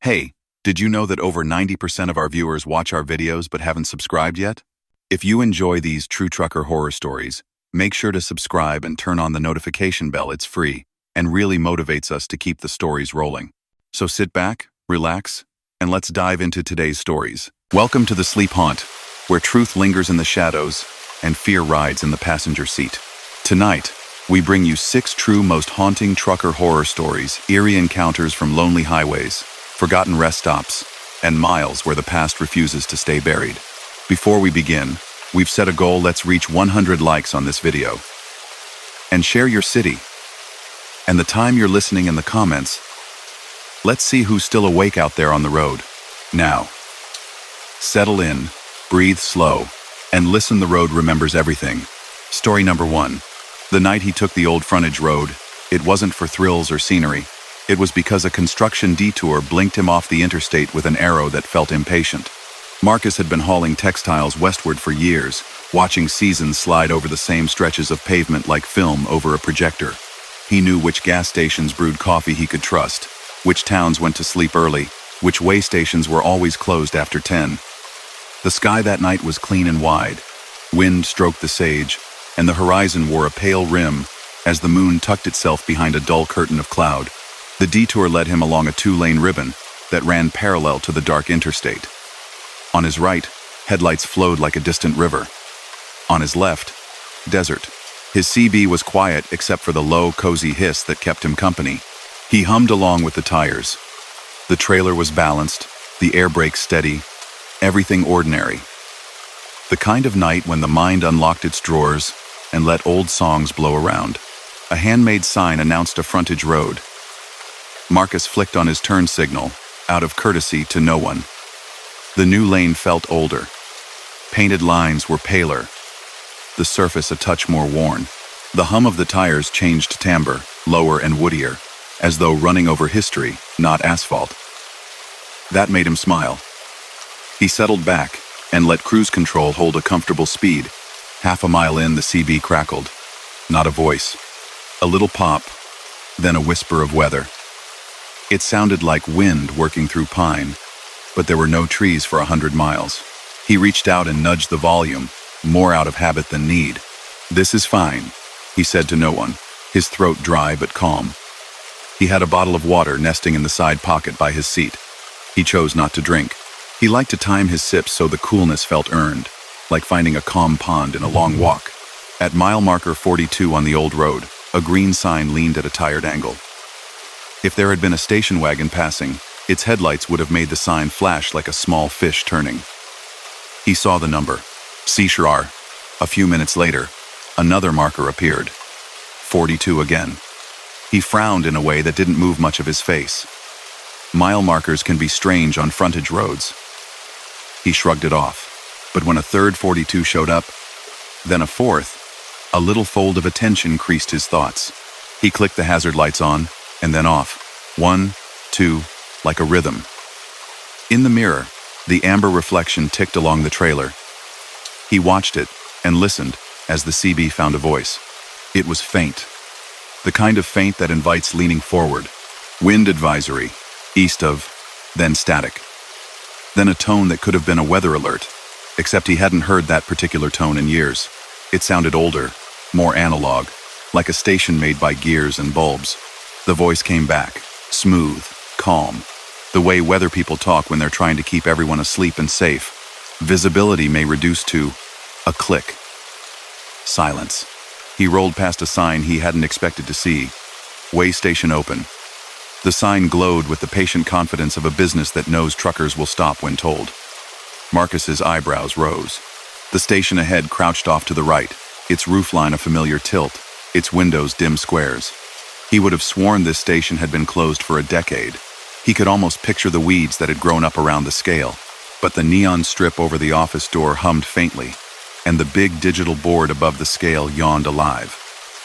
Hey, did you know that over 90% of our viewers watch our videos but haven't subscribed yet? If you enjoy these true trucker horror stories, make sure to subscribe and turn on the notification bell. It's free and really motivates us to keep the stories rolling. So sit back, relax, and let's dive into today's stories. Welcome to the Sleep Haunt, where truth lingers in the shadows and fear rides in the passenger seat. Tonight, we bring you 6 true most haunting trucker horror stories, eerie encounters from lonely highways, forgotten rest stops, and miles where the past refuses to stay buried. Before we begin, we've set a goal. Let's reach 100 likes on this video. And share your city and the time you're listening in the comments. Let's see who's still awake out there on the road. Now, settle in, breathe slow, and listen. The road remembers everything. Story number 1. The night he took the old frontage road, it wasn't for thrills or scenery. It was because a construction detour blinked him off the interstate with an arrow that felt impatient. Marcus had been hauling textiles westward for years, watching seasons slide over the same stretches of pavement like film over a projector. He knew which gas stations brewed coffee he could trust, which towns went to sleep early, which way stations were always closed after 10. The sky that night was clean and wide. Wind stroked the sage, and the horizon wore a pale rim as the moon tucked itself behind a dull curtain of cloud. The detour led him along a 2-lane ribbon that ran parallel to the dark interstate. On his right, headlights flowed like a distant river. On his left, desert. His CB was quiet except for the low, cozy hiss that kept him company. He hummed along with the tires. The trailer was balanced, the air brakes steady, everything ordinary. The kind of night when the mind unlocked its drawers and let old songs blow around. A handmade sign announced a frontage road. Marcus flicked on his turn signal, out of courtesy to no one. The new lane felt older. Painted lines were paler, the surface a touch more worn. The hum of the tires changed timbre, lower and woodier, as though running over history, not asphalt. That made him smile. He settled back and let cruise control hold a comfortable speed. Half a mile in, the CB crackled. Not a voice. A little pop, then a whisper of weather. It sounded like wind working through pine, but there were no trees for 100 miles. He reached out and nudged the volume, more out of habit than need. "This is fine," he said to no one, his throat dry but calm. He had a bottle of water nesting in the side pocket by his seat. He chose not to drink. He liked to time his sips so the coolness felt earned, like finding a calm pond in a long walk. At mile marker 42 on the old road, a green sign leaned at a tired angle. If there had been a station wagon passing, its headlights would have made the sign flash like a small fish turning. He saw the number, Seashore. A few minutes later, another marker appeared. 42 again. He frowned in a way that didn't move much of his face. Mile markers can be strange on frontage roads. He shrugged it off. But when a third 42 showed up, then a fourth, a little fold of attention creased his thoughts. He clicked the hazard lights on, and then off. 1, 2, like a rhythm. In the mirror, the amber reflection ticked along the trailer. He watched it and listened as the CB found a voice. It was faint. The kind of faint that invites leaning forward. Wind advisory, east of, then static. Then a tone that could have been a weather alert, except he hadn't heard that particular tone in years. It sounded older, more analog, like a station made by gears and bulbs. The voice came back, smooth, calm, the way weather people talk when they're trying to keep everyone asleep and safe. Visibility may reduce to a click. Silence. He rolled past a sign he hadn't expected to see. Way station open. The sign glowed with the patient confidence of a business that knows truckers will stop when told. Marcus's eyebrows rose. The station ahead crouched off to the right, its roofline a familiar tilt, its windows dim squares. He would have sworn this station had been closed for a decade. He could almost picture the weeds that had grown up around the scale. But the neon strip over the office door hummed faintly, and the big digital board above the scale yawned alive.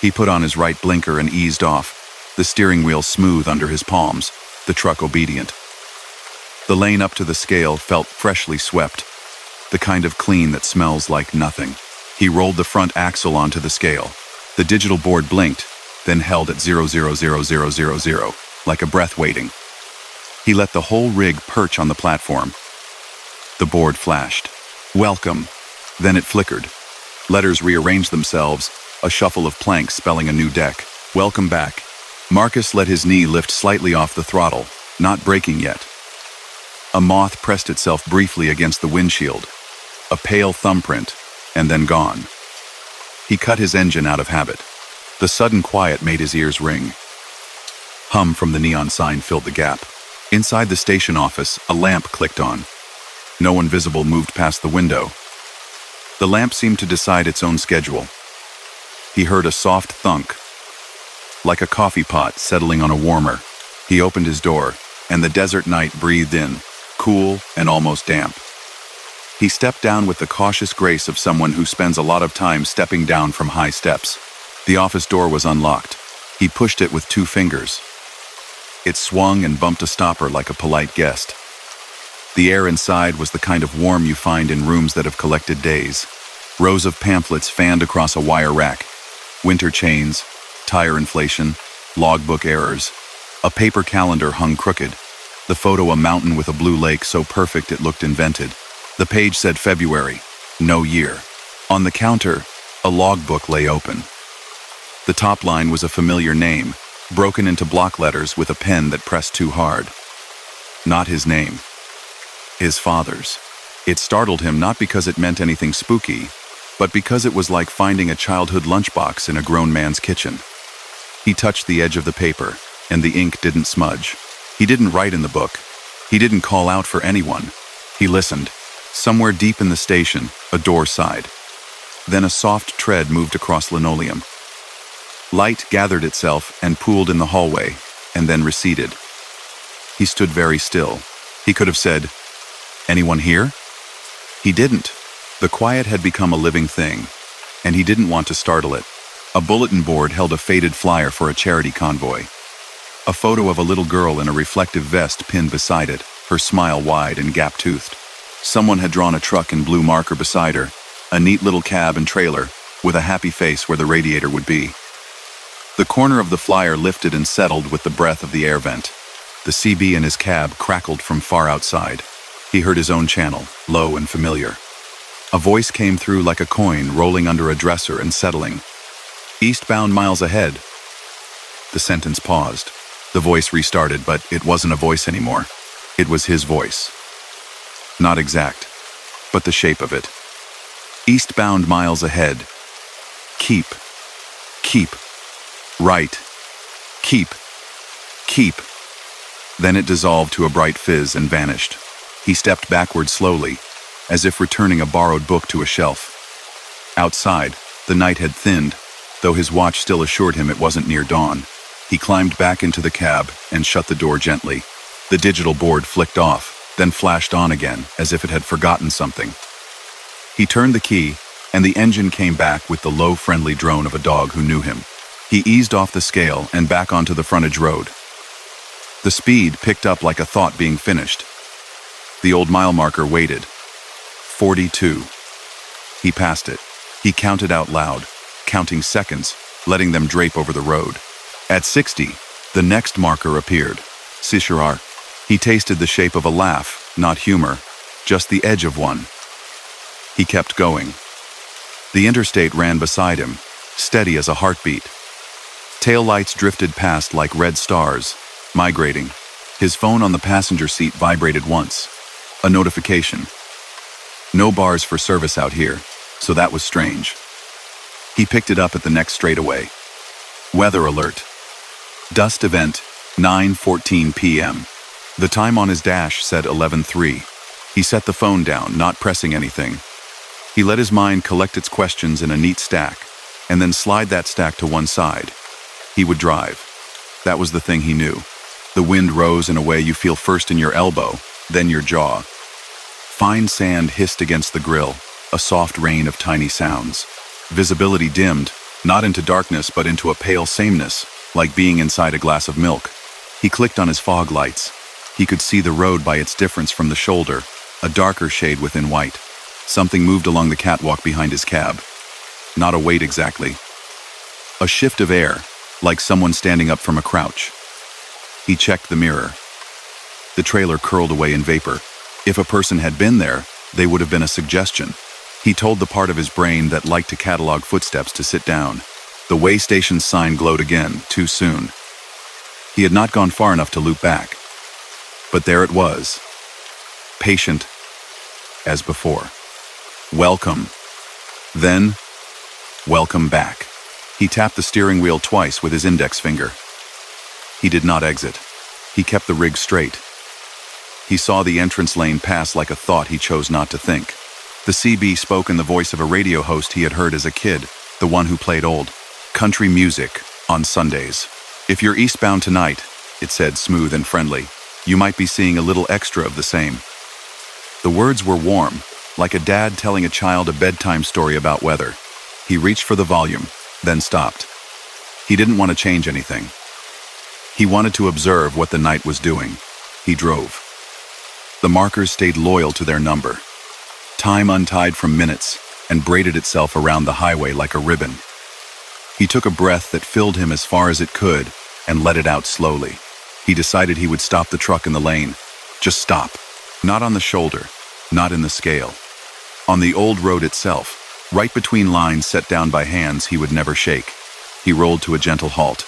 He put on his right blinker and eased off, the steering wheel smooth under his palms, the truck obedient. The lane up to the scale felt freshly swept, the kind of clean that smells like nothing. He rolled the front axle onto the scale. The digital board blinked, then held at 0,00000, like a breath waiting. He let the whole rig perch on the platform. The board flashed. Welcome. Then it flickered. Letters rearranged themselves, a shuffle of planks spelling a new deck. Welcome back. Marcus let his knee lift slightly off the throttle, not braking yet. A moth pressed itself briefly against the windshield. A pale thumbprint, and then gone. He cut his engine out of habit. The sudden quiet made his ears ring. Hum from the neon sign filled the gap. Inside the station office, a lamp clicked on. No one visible moved past the window. The lamp seemed to decide its own schedule. He heard a soft thunk, like a coffee pot settling on a warmer. He opened his door, and the desert night breathed in, cool and almost damp. He stepped down with the cautious grace of someone who spends a lot of time stepping down from high steps. The office door was unlocked. He pushed it with 2 fingers. It swung and bumped a stopper like a polite guest. The air inside was the kind of warm you find in rooms that have collected days. Rows of pamphlets fanned across a wire rack. Winter chains, tire inflation, logbook errors. A paper calendar hung crooked. The photo a mountain with a blue lake so perfect it looked invented. The page said February, no year. On the counter, a logbook lay open. The top line was a familiar name, broken into block letters with a pen that pressed too hard. Not his name. His father's. It startled him not because it meant anything spooky, but because it was like finding a childhood lunchbox in a grown man's kitchen. He touched the edge of the paper, and the ink didn't smudge. He didn't write in the book. He didn't call out for anyone. He listened. Somewhere deep in the station, a door sighed. Then a soft tread moved across linoleum. Light gathered itself and pooled in the hallway, and then receded. He stood very still. He could have said, "Anyone here?" He didn't. The quiet had become a living thing, and he didn't want to startle it. A bulletin board held a faded flyer for a charity convoy. A photo of a little girl in a reflective vest pinned beside it, her smile wide and gap-toothed. Someone had drawn a truck in blue marker beside her, a neat little cab and trailer, with a happy face where the radiator would be. The corner of the flyer lifted and settled with the breath of the air vent. The CB in his cab crackled from far outside. He heard his own channel, low and familiar. A voice came through like a coin rolling under a dresser and settling. "Eastbound miles ahead." The sentence paused. The voice restarted, but it wasn't a voice anymore. It was his voice. Not exact, but the shape of it. "Eastbound miles ahead. Keep. Right. Keep. Then it dissolved to a bright fizz and vanished. He stepped backward slowly, as if returning a borrowed book to a shelf. Outside, the night had thinned, though his watch still assured him it wasn't near dawn. He climbed back into the cab and shut the door gently. The digital board flicked off, then flashed on again, as if it had forgotten something. He turned the key, and the engine came back with the low, friendly drone of a dog who knew him. He eased off the scale and back onto the frontage road. The speed picked up like a thought being finished. The old mile marker waited. 42. He passed it. He counted out loud, counting seconds, letting them drape over the road. At 60, the next marker appeared. Sishirar. He tasted the shape of a laugh, not humor, just the edge of one. He kept going. The interstate ran beside him, steady as a heartbeat. Taillights drifted past like red stars, migrating. His phone on the passenger seat vibrated once. A notification. No bars for service out here, so that was strange. He picked it up at the next straightaway. Weather alert. Dust event, 9:14 p.m. The time on his dash said 11:03. He set the phone down, not pressing anything. He let his mind collect its questions in a neat stack, and then slide that stack to one side. He would drive. That was the thing he knew. The wind rose in a way you feel first in your elbow, then your jaw. Fine sand hissed against the grill, a soft rain of tiny sounds. Visibility dimmed, not into darkness but into a pale sameness, like being inside a glass of milk. He clicked on his fog lights. He could see the road by its difference from the shoulder, a darker shade within white. Something moved along the catwalk behind his cab. Not a weight exactly. A shift of air, like someone standing up from a crouch. He checked the mirror. The trailer curled away in vapor. If a person had been there, they would have been a suggestion. He told the part of his brain that liked to catalog footsteps to sit down. The way station sign glowed again, too soon. He had not gone far enough to loop back. But there it was. Patient as before. Welcome. Then, welcome back. He tapped the steering wheel twice with his index finger. He did not exit. He kept the rig straight. He saw the entrance lane pass like a thought he chose not to think. The CB spoke in the voice of a radio host he had heard as a kid, the one who played old country music on Sundays. If you're eastbound tonight, it said, smooth and friendly, you might be seeing a little extra of the same. The words were warm, like a dad telling a child a bedtime story about weather. He reached for the volume, then stopped. He didn't want to change anything. He wanted to observe what the night was doing. He drove. The markers stayed loyal to their number. Time untied from minutes and braided itself around the highway like a ribbon. He took a breath that filled him as far as it could and let it out slowly. He decided he would stop the truck in the lane. Just stop. Not on the shoulder, not in the scale. On the old road itself, right between lines set down by hands he would never shake. He rolled to a gentle halt.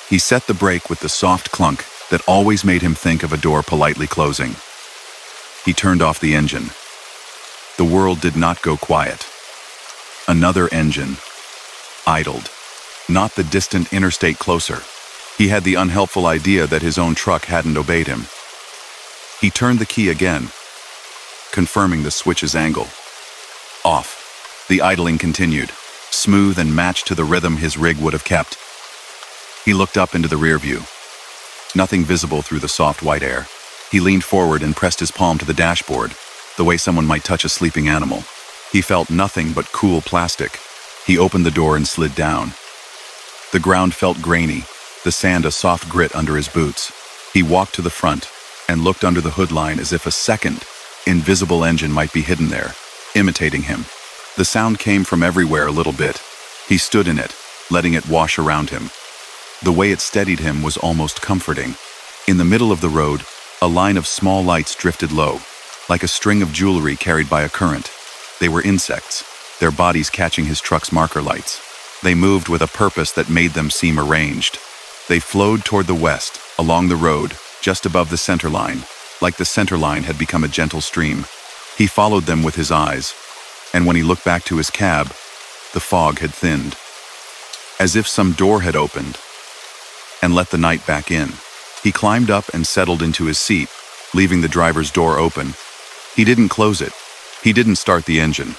He set the brake with the soft clunk that always made him think of a door politely closing. He turned off the engine. The world did not go quiet. Another engine idled, not the distant interstate closer. He had the unhelpful idea that his own truck hadn't obeyed him. He turned the key again, confirming the switch's angle. Off. The idling continued, smooth and matched to the rhythm his rig would have kept. He looked up into the rear view. Nothing visible through the soft white air. He leaned forward and pressed his palm to the dashboard, the way someone might touch a sleeping animal. He felt nothing but cool plastic. He opened the door and slid down. The ground felt grainy, the sand a soft grit under his boots. He walked to the front and looked under the hood line as if a second, invisible engine might be hidden there, imitating him. The sound came from everywhere a little bit. He stood in it, letting it wash around him. The way it steadied him was almost comforting. In the middle of the road, a line of small lights drifted low, like a string of jewelry carried by a current. They were insects, their bodies catching his truck's marker lights. They moved with a purpose that made them seem arranged. They flowed toward the west, along the road, just above the center line, like the center line had become a gentle stream. He followed them with his eyes, and when he looked back to his cab, the fog had thinned. As if some door had opened and let the night back in. He climbed up and settled into his seat, leaving the driver's door open. He didn't close it. He didn't start the engine.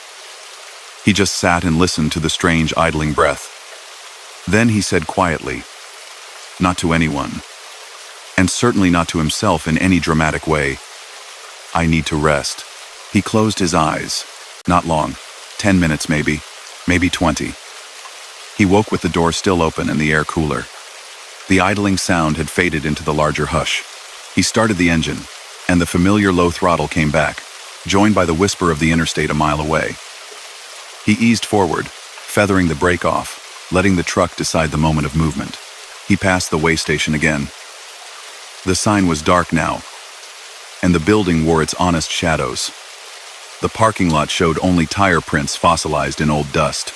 He just sat and listened to the strange idling breath. Then he said quietly, not to anyone, and certainly not to himself in any dramatic way, I need to rest. He closed his eyes. Not long, 10 minutes maybe 20. He woke with the door still open and the air cooler. The idling sound had faded into the larger hush. He started the engine, and the familiar low throttle came back, joined by the whisper of the interstate a mile away. He eased forward, feathering the brake off, letting the truck decide the moment of movement. He passed the way station again. The sign was dark now, and the building wore its honest shadows. The parking lot showed only tire prints fossilized in old dust.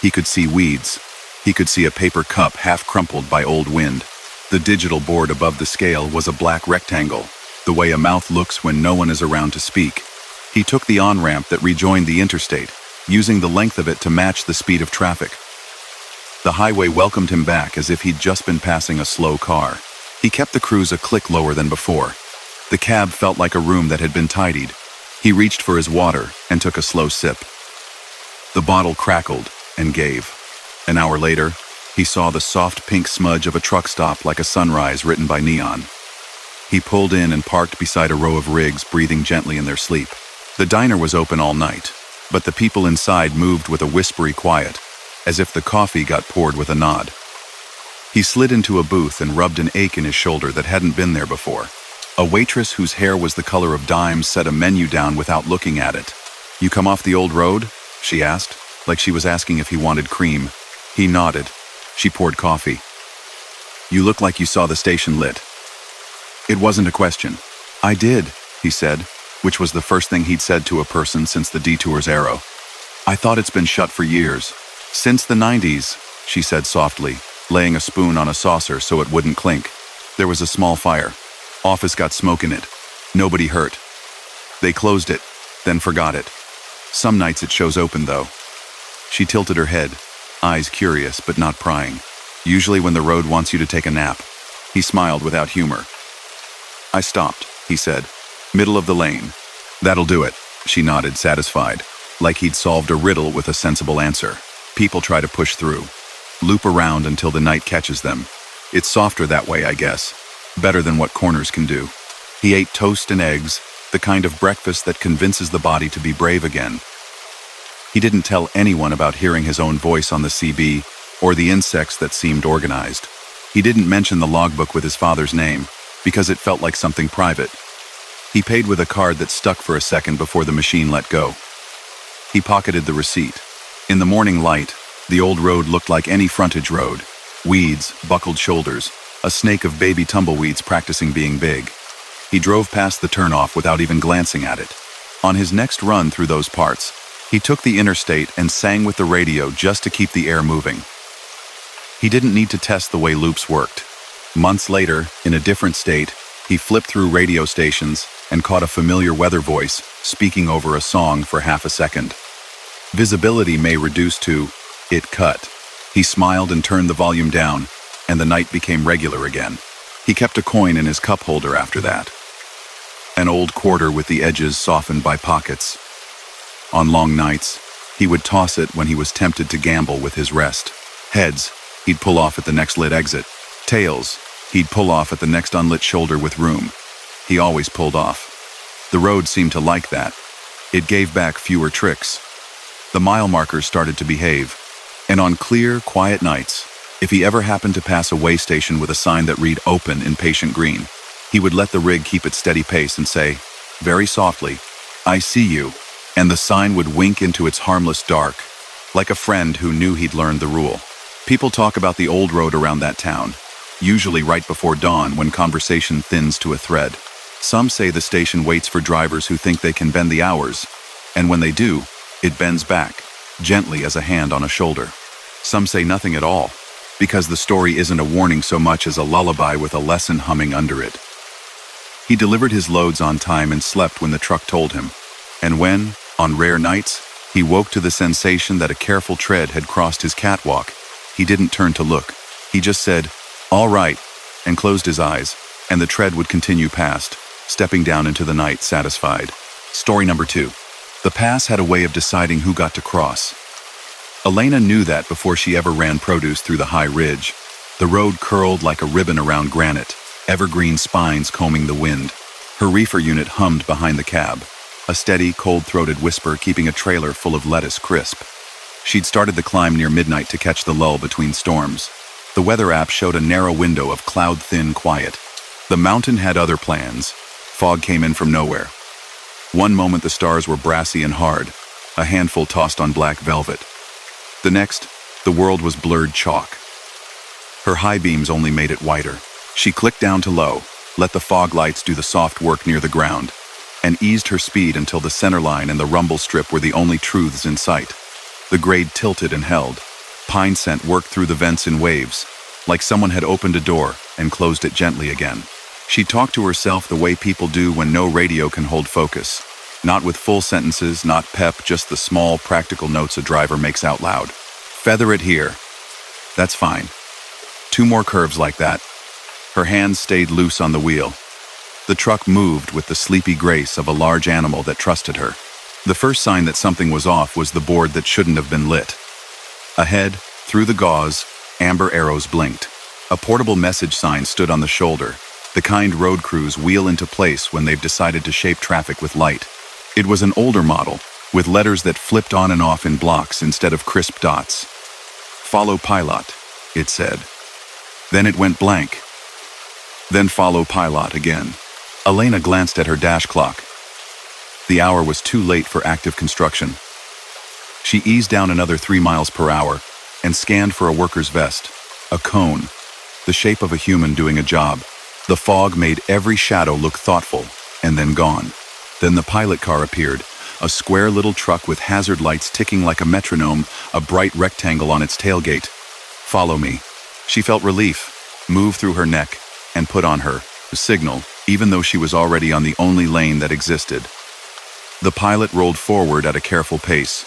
He could see weeds. He could see a paper cup half crumpled by old wind. The digital board above the scale was a black rectangle, the way a mouth looks when no one is around to speak. He took the on-ramp that rejoined the interstate, using the length of it to match the speed of traffic. The highway welcomed him back as if he'd just been passing a slow car. He kept the cruise a click lower than before. The cab felt like a room that had been tidied. He reached for his water and took a slow sip. The bottle crackled and gave. An hour later, he saw the soft pink smudge of a truck stop like a sunrise written by neon. He pulled in and parked beside a row of rigs breathing gently in their sleep. The diner was open all night, but the people inside moved with a whispery quiet, as if the coffee got poured with a nod. He slid into a booth and rubbed an ache in his shoulder that hadn't been there before. A waitress whose hair was the color of dimes set a menu down without looking at it. "You come off the old road?" she asked, like she was asking if he wanted cream. He nodded. She poured coffee. "You look like you saw the station lit." It wasn't a question. I did, he said, which was the first thing he'd said to a person since the detour's arrow. I thought it's been shut for years. Since the 90s, she said softly, laying a spoon on a saucer so it wouldn't clink. There was a small fire. Office got smoke in it. Nobody hurt. They closed it, then forgot it. Some nights it shows open, though. She tilted her head, eyes curious but not prying. Usually when the road wants you to take a nap. He smiled without humor. I stopped, he said. Middle of the lane. That'll do it, she nodded, satisfied, like he'd solved a riddle with a sensible answer. People try to push through. Loop around until the night catches them. It's softer that way, I guess. Better than what corners can do. He ate toast and eggs, the kind of breakfast that convinces the body to be brave again. He didn't tell anyone about hearing his own voice on the CB or the insects that seemed organized. He didn't mention the logbook with his father's name because it felt like something private. He paid with a card that stuck for a second before the machine let go. He pocketed the receipt. In the morning light, the old road looked like any frontage road. Weeds, buckled shoulders, a snake of baby tumbleweeds practicing being big. He drove past the turnoff without even glancing at it. On his next run through those parts, he took the interstate and sang with the radio just to keep the air moving. He didn't need to test the way loops worked. Months later, in a different state, he flipped through radio stations and caught a familiar weather voice speaking over a song for half a second. Visibility may reduce to, it cut. He smiled and turned the volume down, and the night became regular again. He kept a coin in his cup holder after that. An old quarter with the edges softened by pockets. On long nights, he would toss it when he was tempted to gamble with his rest. Heads, he'd pull off at the next lit exit. Tails, he'd pull off at the next unlit shoulder with room. He always pulled off. The road seemed to like that. It gave back fewer tricks. The mile markers started to behave. And on clear, quiet nights, if he ever happened to pass a way station with a sign that read open in patient green, he would let the rig keep its steady pace and say, very softly, I see you, and the sign would wink into its harmless dark, like a friend who knew he'd learned the rule. People talk about the old road around that town, usually right before dawn when conversation thins to a thread. Some say the station waits for drivers who think they can bend the hours, and when they do, it bends back, gently as a hand on a shoulder. Some say nothing at all, because the story isn't a warning so much as a lullaby with a lesson humming under it. He delivered his loads on time and slept when the truck told him. And when, on rare nights, he woke to the sensation that a careful tread had crossed his catwalk, he didn't turn to look. He just said, all right, and closed his eyes, and the tread would continue past, stepping down into the night satisfied. Story number 2. The pass had a way of deciding who got to cross. Elena knew that before she ever ran produce through the high ridge. The road curled like a ribbon around granite, evergreen spines combing the wind. Her reefer unit hummed behind the cab, a steady, cold-throated whisper keeping a trailer full of lettuce crisp. She'd started the climb near midnight to catch the lull between storms. The weather app showed a narrow window of cloud-thin quiet. The mountain had other plans. Fog came in from nowhere. One moment the stars were brassy and hard, a handful tossed on black velvet. The next, the world was blurred chalk. Her high beams only made it whiter. She clicked down to low, let the fog lights do the soft work near the ground, and eased her speed until the center line and the rumble strip were the only truths in sight. The grade tilted and held. Pine scent worked through the vents in waves, like someone had opened a door and closed it gently again. She talked to herself the way people do when no radio can hold focus. Not with full sentences, not pep, just the small, practical notes a driver makes out loud. Feather it here. That's fine. 2 more curves like that. Her hands stayed loose on the wheel. The truck moved with the sleepy grace of a large animal that trusted her. The first sign that something was off was the board that shouldn't have been lit. Ahead, through the gauze, amber arrows blinked. A portable message sign stood on the shoulder, the kind road crews wheel into place when they've decided to shape traffic with light. It was an older model, with letters that flipped on and off in blocks instead of crisp dots. Follow pilot, it said. Then it went blank. Then follow pilot again. Elena glanced at her dash clock. The hour was too late for active construction. She eased down another 3 miles per hour and scanned for a worker's vest, a cone, the shape of a human doing a job. The fog made every shadow look thoughtful, and then gone. Then the pilot car appeared, a square little truck with hazard lights ticking like a metronome, a bright rectangle on its tailgate. "Follow me." She felt relief move through her neck and put on her signal, even though she was already on the only lane that existed. The pilot rolled forward at a careful pace.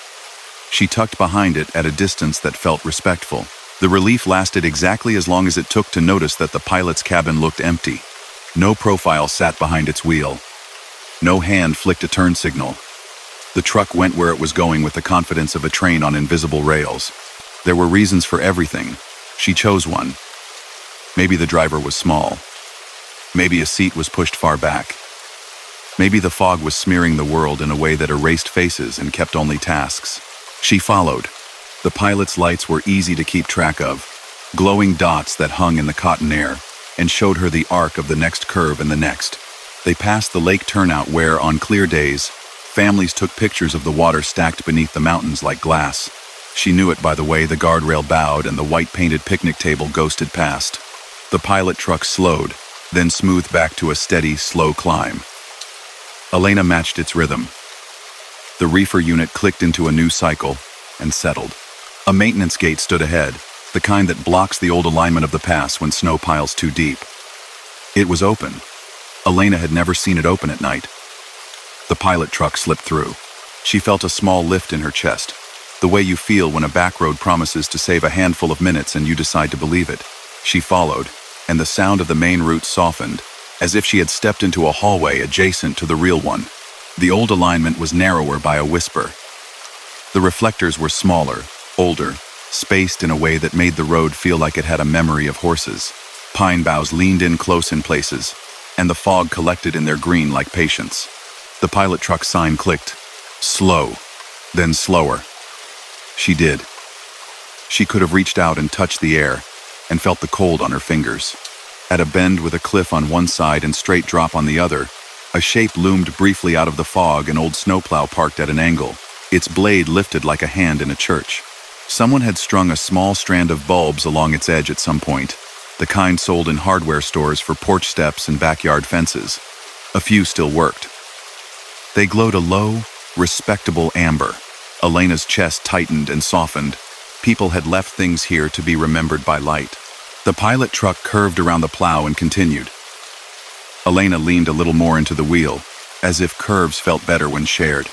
She tucked behind it at a distance that felt respectful. The relief lasted exactly as long as it took to notice that the pilot's cabin looked empty. No profile sat behind its wheel. No hand flicked a turn signal. The truck went where it was going with the confidence of a train on invisible rails. There were reasons for everything. She chose one. Maybe the driver was small. Maybe a seat was pushed far back. Maybe the fog was smearing the world in a way that erased faces and kept only tasks. She followed. The pilot's lights were easy to keep track of, glowing dots that hung in the cotton air, and showed her the arc of the next curve and the next. They passed the lake turnout where, on clear days, families took pictures of the water stacked beneath the mountains like glass. She knew it by the way the guardrail bowed and the white-painted picnic table ghosted past. The pilot truck slowed, then smoothed back to a steady, slow climb. Elena matched its rhythm. The reefer unit clicked into a new cycle and settled. A maintenance gate stood ahead, the kind that blocks the old alignment of the pass when snow piles too deep. It was open. Elena had never seen it open at night. The pilot truck slipped through. She felt a small lift in her chest, the way you feel when a back road promises to save a handful of minutes and you decide to believe it. She followed, and the sound of the main route softened, as if she had stepped into a hallway adjacent to the real one. The old alignment was narrower by a whisper. The reflectors were smaller, older, spaced in a way that made the road feel like it had a memory of horses. Pine boughs leaned in close in places, and the fog collected in their green like patience. The pilot truck sign clicked. Slow, then slower. She did. She could have reached out and touched the air, and felt the cold on her fingers. At a bend with a cliff on one side and straight drop on the other, a shape loomed briefly out of the fog, an old snowplow parked at an angle, its blade lifted like a hand in a church. Someone had strung a small strand of bulbs along its edge at some point, the kind sold in hardware stores for porch steps and backyard fences. A few still worked. They glowed a low, respectable amber. Elena's chest tightened and softened. People had left things here to be remembered by light. The pilot truck curved around the plow and continued. Elena leaned a little more into the wheel, as if curves felt better when shared.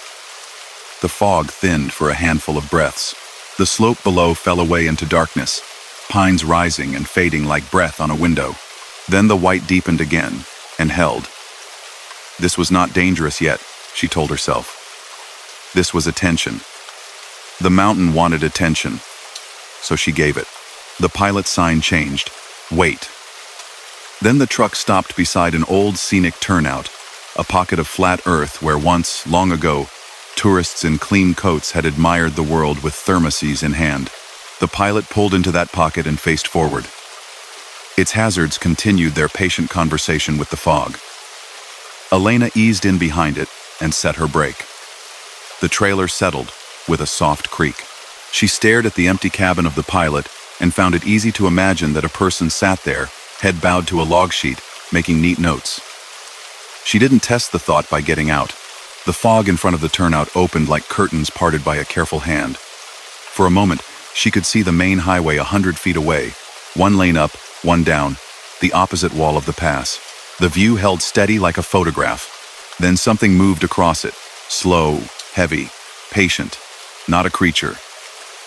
The fog thinned for a handful of breaths. The slope below fell away into darkness, pines rising and fading like breath on a window. Then the white deepened again, and held. This was not dangerous yet, she told herself. This was attention. The mountain wanted attention, so she gave it. The pilot sign changed. Wait. Then the truck stopped beside an old scenic turnout, a pocket of flat earth where once, long ago, tourists in clean coats had admired the world with thermoses in hand. The pilot pulled into that pocket and faced forward. Its hazards continued their patient conversation with the fog. Elena eased in behind it and set her brake. The trailer settled with a soft creak. She stared at the empty cabin of the pilot and found it easy to imagine that a person sat there, head bowed to a log sheet, making neat notes. She didn't test the thought by getting out. The fog in front of the turnout opened like curtains parted by a careful hand. For a moment, she could see the main highway 100 feet away, one lane up, one down, the opposite wall of the pass. The view held steady like a photograph. Then something moved across it, slow, heavy, patient, not a creature.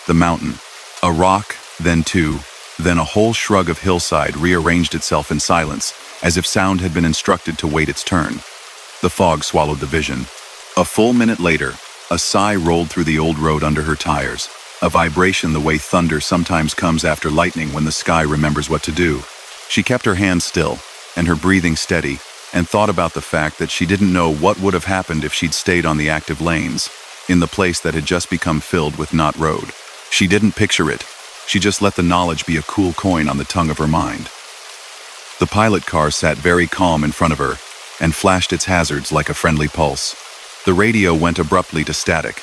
The mountain. A rock, then two, then a whole shrug of hillside rearranged itself in silence, as if sound had been instructed to wait its turn. The fog swallowed the vision. A full minute later, a sigh rolled through the old road under her tires, a vibration the way thunder sometimes comes after lightning when the sky remembers what to do. She kept her hands still, and her breathing steady, and thought about the fact that she didn't know what would have happened if she'd stayed on the active lanes, in the place that had just become filled with not road. She didn't picture it. She just let the knowledge be a cool coin on the tongue of her mind. The pilot car sat very calm in front of her and flashed its hazards like a friendly pulse. The radio went abruptly to static.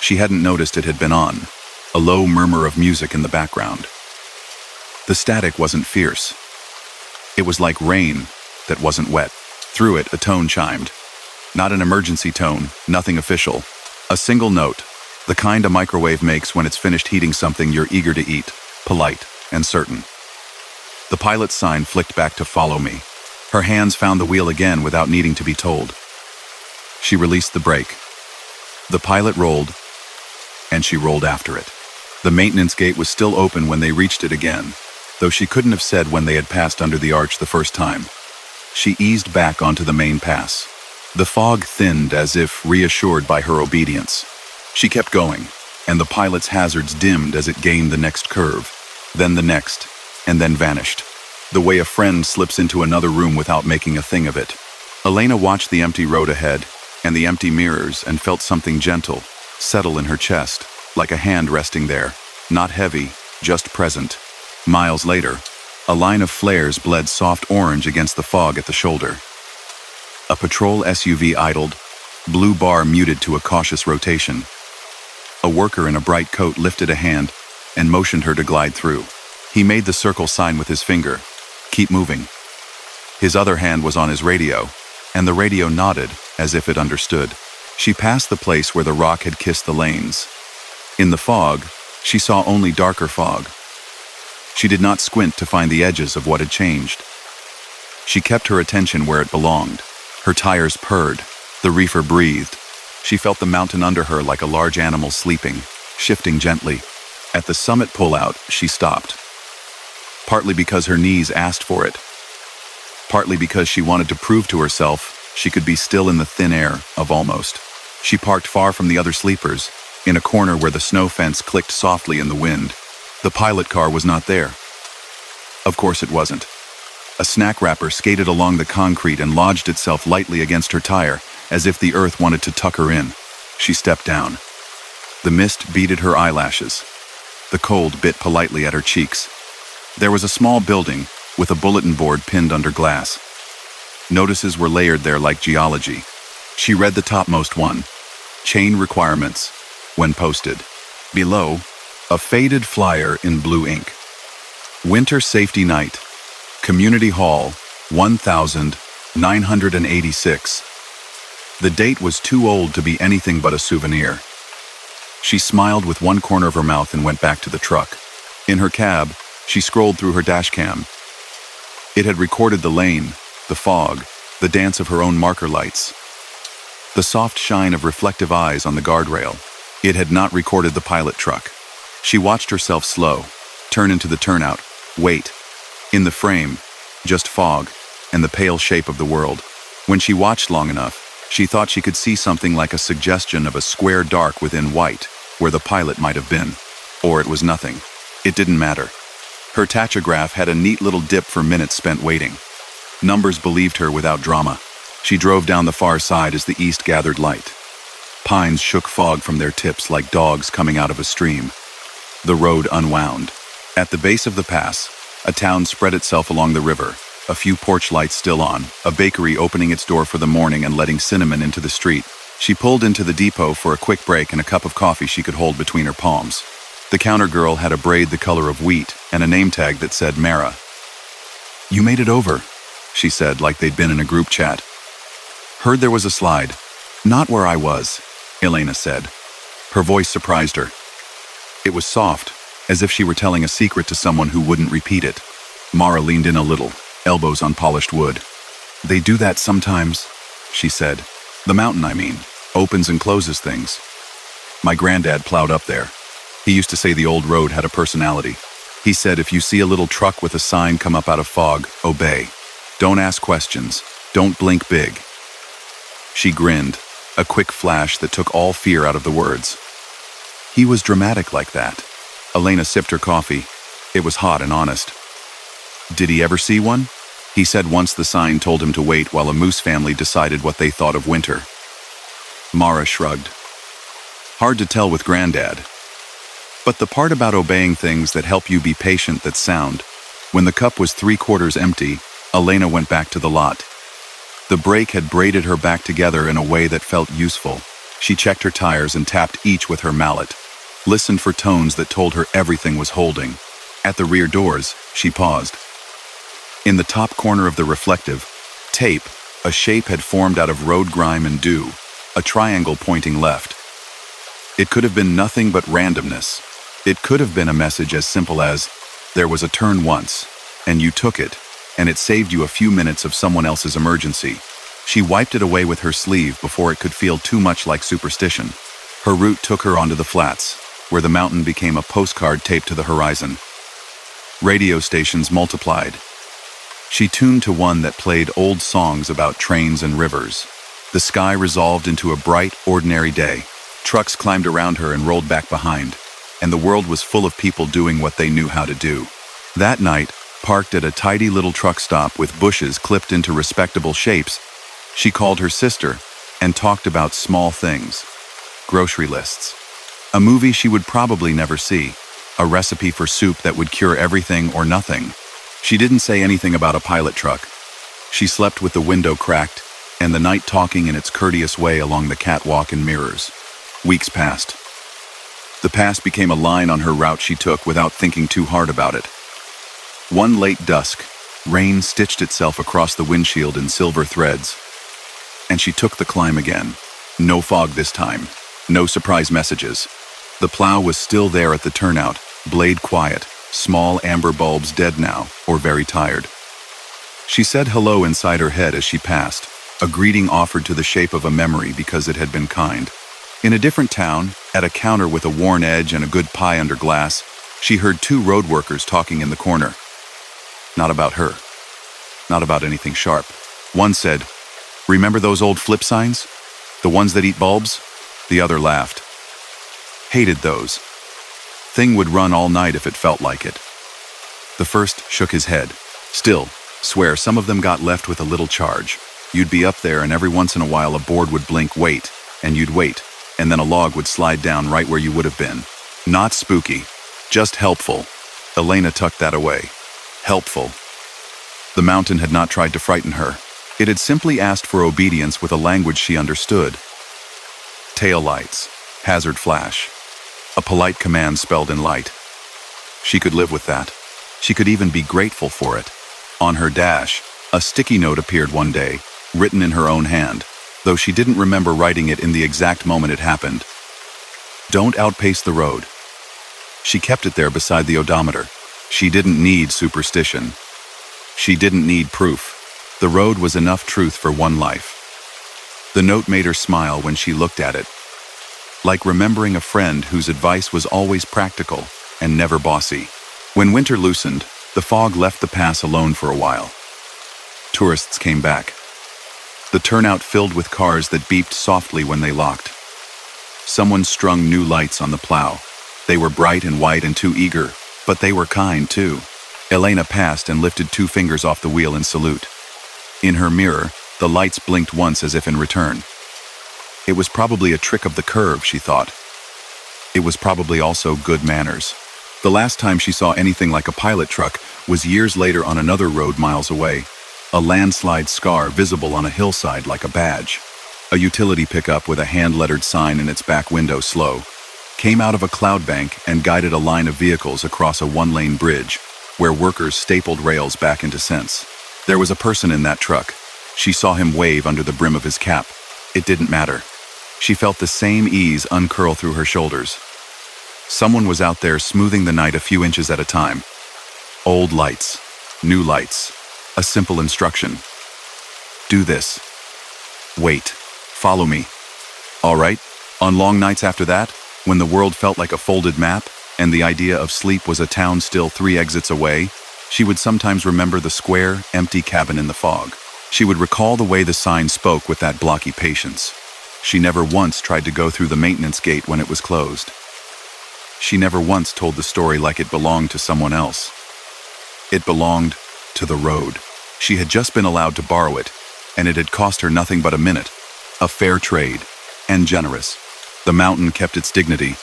She hadn't noticed it had been on, a low murmur of music in the background. The static wasn't fierce. It was like rain, that wasn't wet. Through it, a tone chimed. Not an emergency tone, nothing official. A single note, the kind a microwave makes when it's finished heating something you're eager to eat, polite and certain. The pilot's sign flicked back to follow me. Her hands found the wheel again without needing to be told. She released the brake. The pilot rolled, and she rolled after it. The maintenance gate was still open when they reached it again, though she couldn't have said when they had passed under the arch the first time. She eased back onto the main pass. The fog thinned as if reassured by her obedience. She kept going, and the pilot's hazards dimmed as it gained the next curve, then the next, and then vanished. The way a friend slips into another room without making a thing of it. Elena watched the empty road ahead, and the empty mirrors, and felt something gentle settle in her chest, like a hand resting there, not heavy, just present. Miles later, a line of flares bled soft orange against the fog at the shoulder. A patrol SUV idled, blue bar muted to a cautious rotation. A worker in a bright coat lifted a hand and motioned her to glide through. He made the circle sign with his finger. Keep moving. His other hand was on his radio, and the radio nodded as if it understood. She passed the place where the rock had kissed the lanes. In the fog, she saw only darker fog. She did not squint to find the edges of what had changed. She kept her attention where it belonged. Her tires purred. The reefer breathed. She felt the mountain under her like a large animal sleeping, shifting gently. At the summit pullout, she stopped. Partly because her knees asked for it. Partly because she wanted to prove to herself she could be still in the thin air of almost. She parked far from the other sleepers, in a corner where the snow fence clicked softly in the wind. The pilot car was not there. Of course it wasn't. A snack wrapper skated along the concrete and lodged itself lightly against her tire, as if the earth wanted to tuck her in. She stepped down. The mist beaded her eyelashes. The cold bit politely at her cheeks. There was a small building, with a bulletin board pinned under glass. Notices were layered there like geology. She read the topmost one. Chain requirements, when posted. Below, a faded flyer in blue ink. Winter Safety Night. Community Hall, 1986. The date was too old to be anything but a souvenir. She smiled with one corner of her mouth and went back to the truck. In her cab, she scrolled through her dashcam. It had recorded the lane, the fog, the dance of her own marker lights. The soft shine of reflective eyes on the guardrail. It had not recorded the pilot truck. She watched herself slow, turn into the turnout, wait. In the frame, just fog, and the pale shape of the world. When she watched long enough, she thought she could see something like a suggestion of a square dark within white, where the pilot might have been. Or it was nothing. It didn't matter. Her tachograph had a neat little dip for minutes spent waiting. Numbers believed her without drama. She drove down the far side as the east gathered light. Pines shook fog from their tips like dogs coming out of a stream. The road unwound. At the base of the pass, a town spread itself along the river, a few porch lights still on, a bakery opening its door for the morning and letting cinnamon into the street. She pulled into the depot for a quick break and a cup of coffee she could hold between her palms. The counter girl had a braid the color of wheat and a name tag that said Mara. "You made it over," she said, like they'd been in a group chat. "Heard there was a slide." "Not where I was," Elena said. Her voice surprised her. It was soft, as if she were telling a secret to someone who wouldn't repeat it. Mara leaned in a little, elbows on polished wood. "They do that sometimes," she said. "The mountain, I mean, opens and closes things. My granddad plowed up there. He used to say the old road had a personality. He said if you see a little truck with a sign come up out of fog, obey. Don't ask questions. Don't blink big." She grinned, a quick flash that took all fear out of the words. He was dramatic like that. Elena sipped her coffee. It was hot and honest. "Did he ever see one?" He said once the sign told him to wait while a moose family decided what they thought of winter. Mara shrugged. "Hard to tell with Granddad. But the part about obeying things that help you be patient that's sound." When the cup was 3/4 empty, Elena went back to the lot. The brake had braided her back together in a way that felt useful. She checked her tires and tapped each with her mallet. Listened for tones that told her everything was holding. At the rear doors, she paused. In the top corner of the reflective, tape, a shape had formed out of road grime and dew, a triangle pointing left. It could have been nothing but randomness. It could have been a message as simple as, "There was a turn once, and you took it, and it saved you a few minutes of someone else's emergency." She wiped it away with her sleeve before it could feel too much like superstition. Her route took her onto the flats, where the mountain became a postcard taped to the horizon. Radio stations multiplied. She tuned to one that played old songs about trains and rivers. The sky resolved into a bright, ordinary day. Trucks climbed around her and rolled back behind, and the world was full of people doing what they knew how to do. That night, parked at a tidy little truck stop with bushes clipped into respectable shapes, she called her sister and talked about small things. Grocery lists. A movie she would probably never see. A recipe for soup that would cure everything or nothing. She didn't say anything about a pilot truck. She slept with the window cracked, and the night talking in its courteous way along the catwalk and mirrors. Weeks passed. The past became a line on her route she took without thinking too hard about it. One late dusk, rain stitched itself across the windshield in silver threads. And she took the climb again. No fog this time. No surprise messages. The plow was still there at the turnout, blade quiet, small amber bulbs dead now, or very tired. She said hello inside her head as she passed, a greeting offered to the shape of a memory because it had been kind. In a different town, at a counter with a worn edge and a good pie under glass, she heard two road workers talking in the corner. Not about her. Not about anything sharp. One said, "Remember those old flip signs? The ones that eat bulbs?" The other laughed. "Hated those. Thing would run all night if it felt like it." The first shook his head. "Still, swear some of them got left with a little charge. You'd be up there and every once in a while a board would blink wait, and you'd wait, and then a log would slide down right where you would have been. Not spooky, just helpful." Elena tucked that away. Helpful. The mountain had not tried to frighten her. It had simply asked for obedience with a language she understood. Tail lights, hazard flash. A polite command spelled in light. She could live with that. She could even be grateful for it. On her dash, a sticky note appeared one day, written in her own hand, though she didn't remember writing it in the exact moment it happened. "Don't outpace the road." She kept it there beside the odometer. She didn't need superstition. She didn't need proof. The road was enough truth for one life. The note made her smile when she looked at it, like remembering a friend whose advice was always practical and never bossy. When winter loosened, the fog left the pass alone for a while. Tourists came back. The turnout filled with cars that beeped softly when they locked. Someone strung new lights on the plow. They were bright and white and too eager, but they were kind too. Elena passed and lifted 2 fingers off the wheel in salute. In her mirror, the lights blinked once as if in return. It was probably a trick of the curve, she thought. It was probably also good manners. The last time she saw anything like a pilot truck was years later on another road miles away, a landslide scar visible on a hillside like a badge. A utility pickup with a hand-lettered sign in its back window, slow, came out of a cloud bank and guided a line of vehicles across a 1-lane bridge, where workers stapled rails back into sense. There was a person in that truck. She saw him wave under the brim of his cap. It didn't matter. She felt the same ease uncurl through her shoulders. Someone was out there smoothing the night a few inches at a time. Old lights, new lights, a simple instruction. Do this. Wait. Follow me. All right? On long nights after that, when the world felt like a folded map, and the idea of sleep was a town still 3 exits away, she would sometimes remember the square, empty cabin in the fog. She would recall the way the sign spoke with that blocky patience. She never once tried to go through the maintenance gate when it was closed. She never once told the story like it belonged to someone else. It belonged to the road. She had just been allowed to borrow it, and it had cost her nothing but a minute. A fair trade, and generous. The mountain kept its dignity.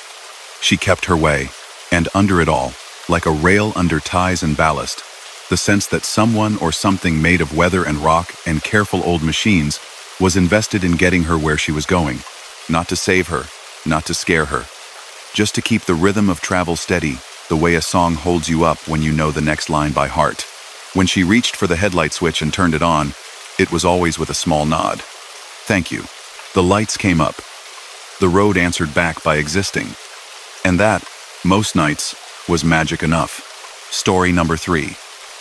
She kept her way, and under it all, like a rail under ties and ballast, the sense that someone or something made of weather and rock and careful old machines was invested in getting her where she was going. Not to save her, not to scare her. Just to keep the rhythm of travel steady, the way a song holds you up when you know the next line by heart. When she reached for the headlight switch and turned it on, It was always with a small nod. Thank you. The lights came up. The road answered back by existing. And that, most nights, was magic enough. Story number 3.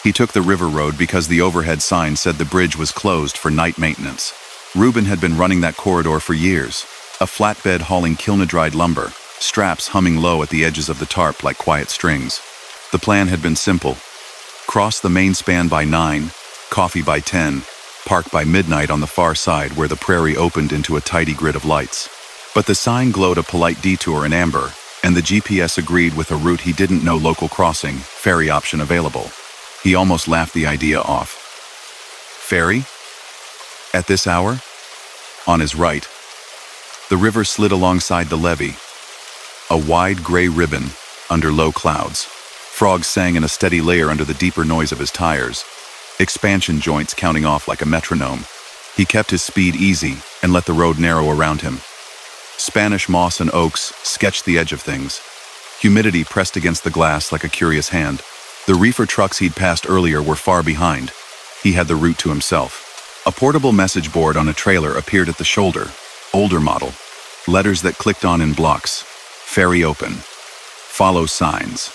He took the river road because the overhead sign said the bridge was closed for night maintenance. Reuben had been running that corridor for years, a flatbed hauling kiln-dried lumber, straps humming low at the edges of the tarp like quiet strings. The plan had been simple. Cross the main span by 9, coffee by 10, park by midnight on the far side where the prairie opened into a tidy grid of lights. But the sign glowed a polite detour in amber, and the GPS agreed with a route he didn't know: local crossing, ferry option available. He almost laughed the idea off. Ferry? At this hour? On his right, the river slid alongside the levee, a wide gray ribbon under low clouds. Frogs sang in a steady layer under the deeper noise of his tires, expansion joints counting off like a metronome. He kept his speed easy and let the road narrow around him. Spanish moss and oaks sketched the edge of things. Humidity pressed against the glass like a curious hand. The reefer trucks he'd passed earlier were far behind. He had the route to himself. A portable message board on a trailer appeared at the shoulder, older model. Letters that clicked on in blocks. Ferry open. Follow signs.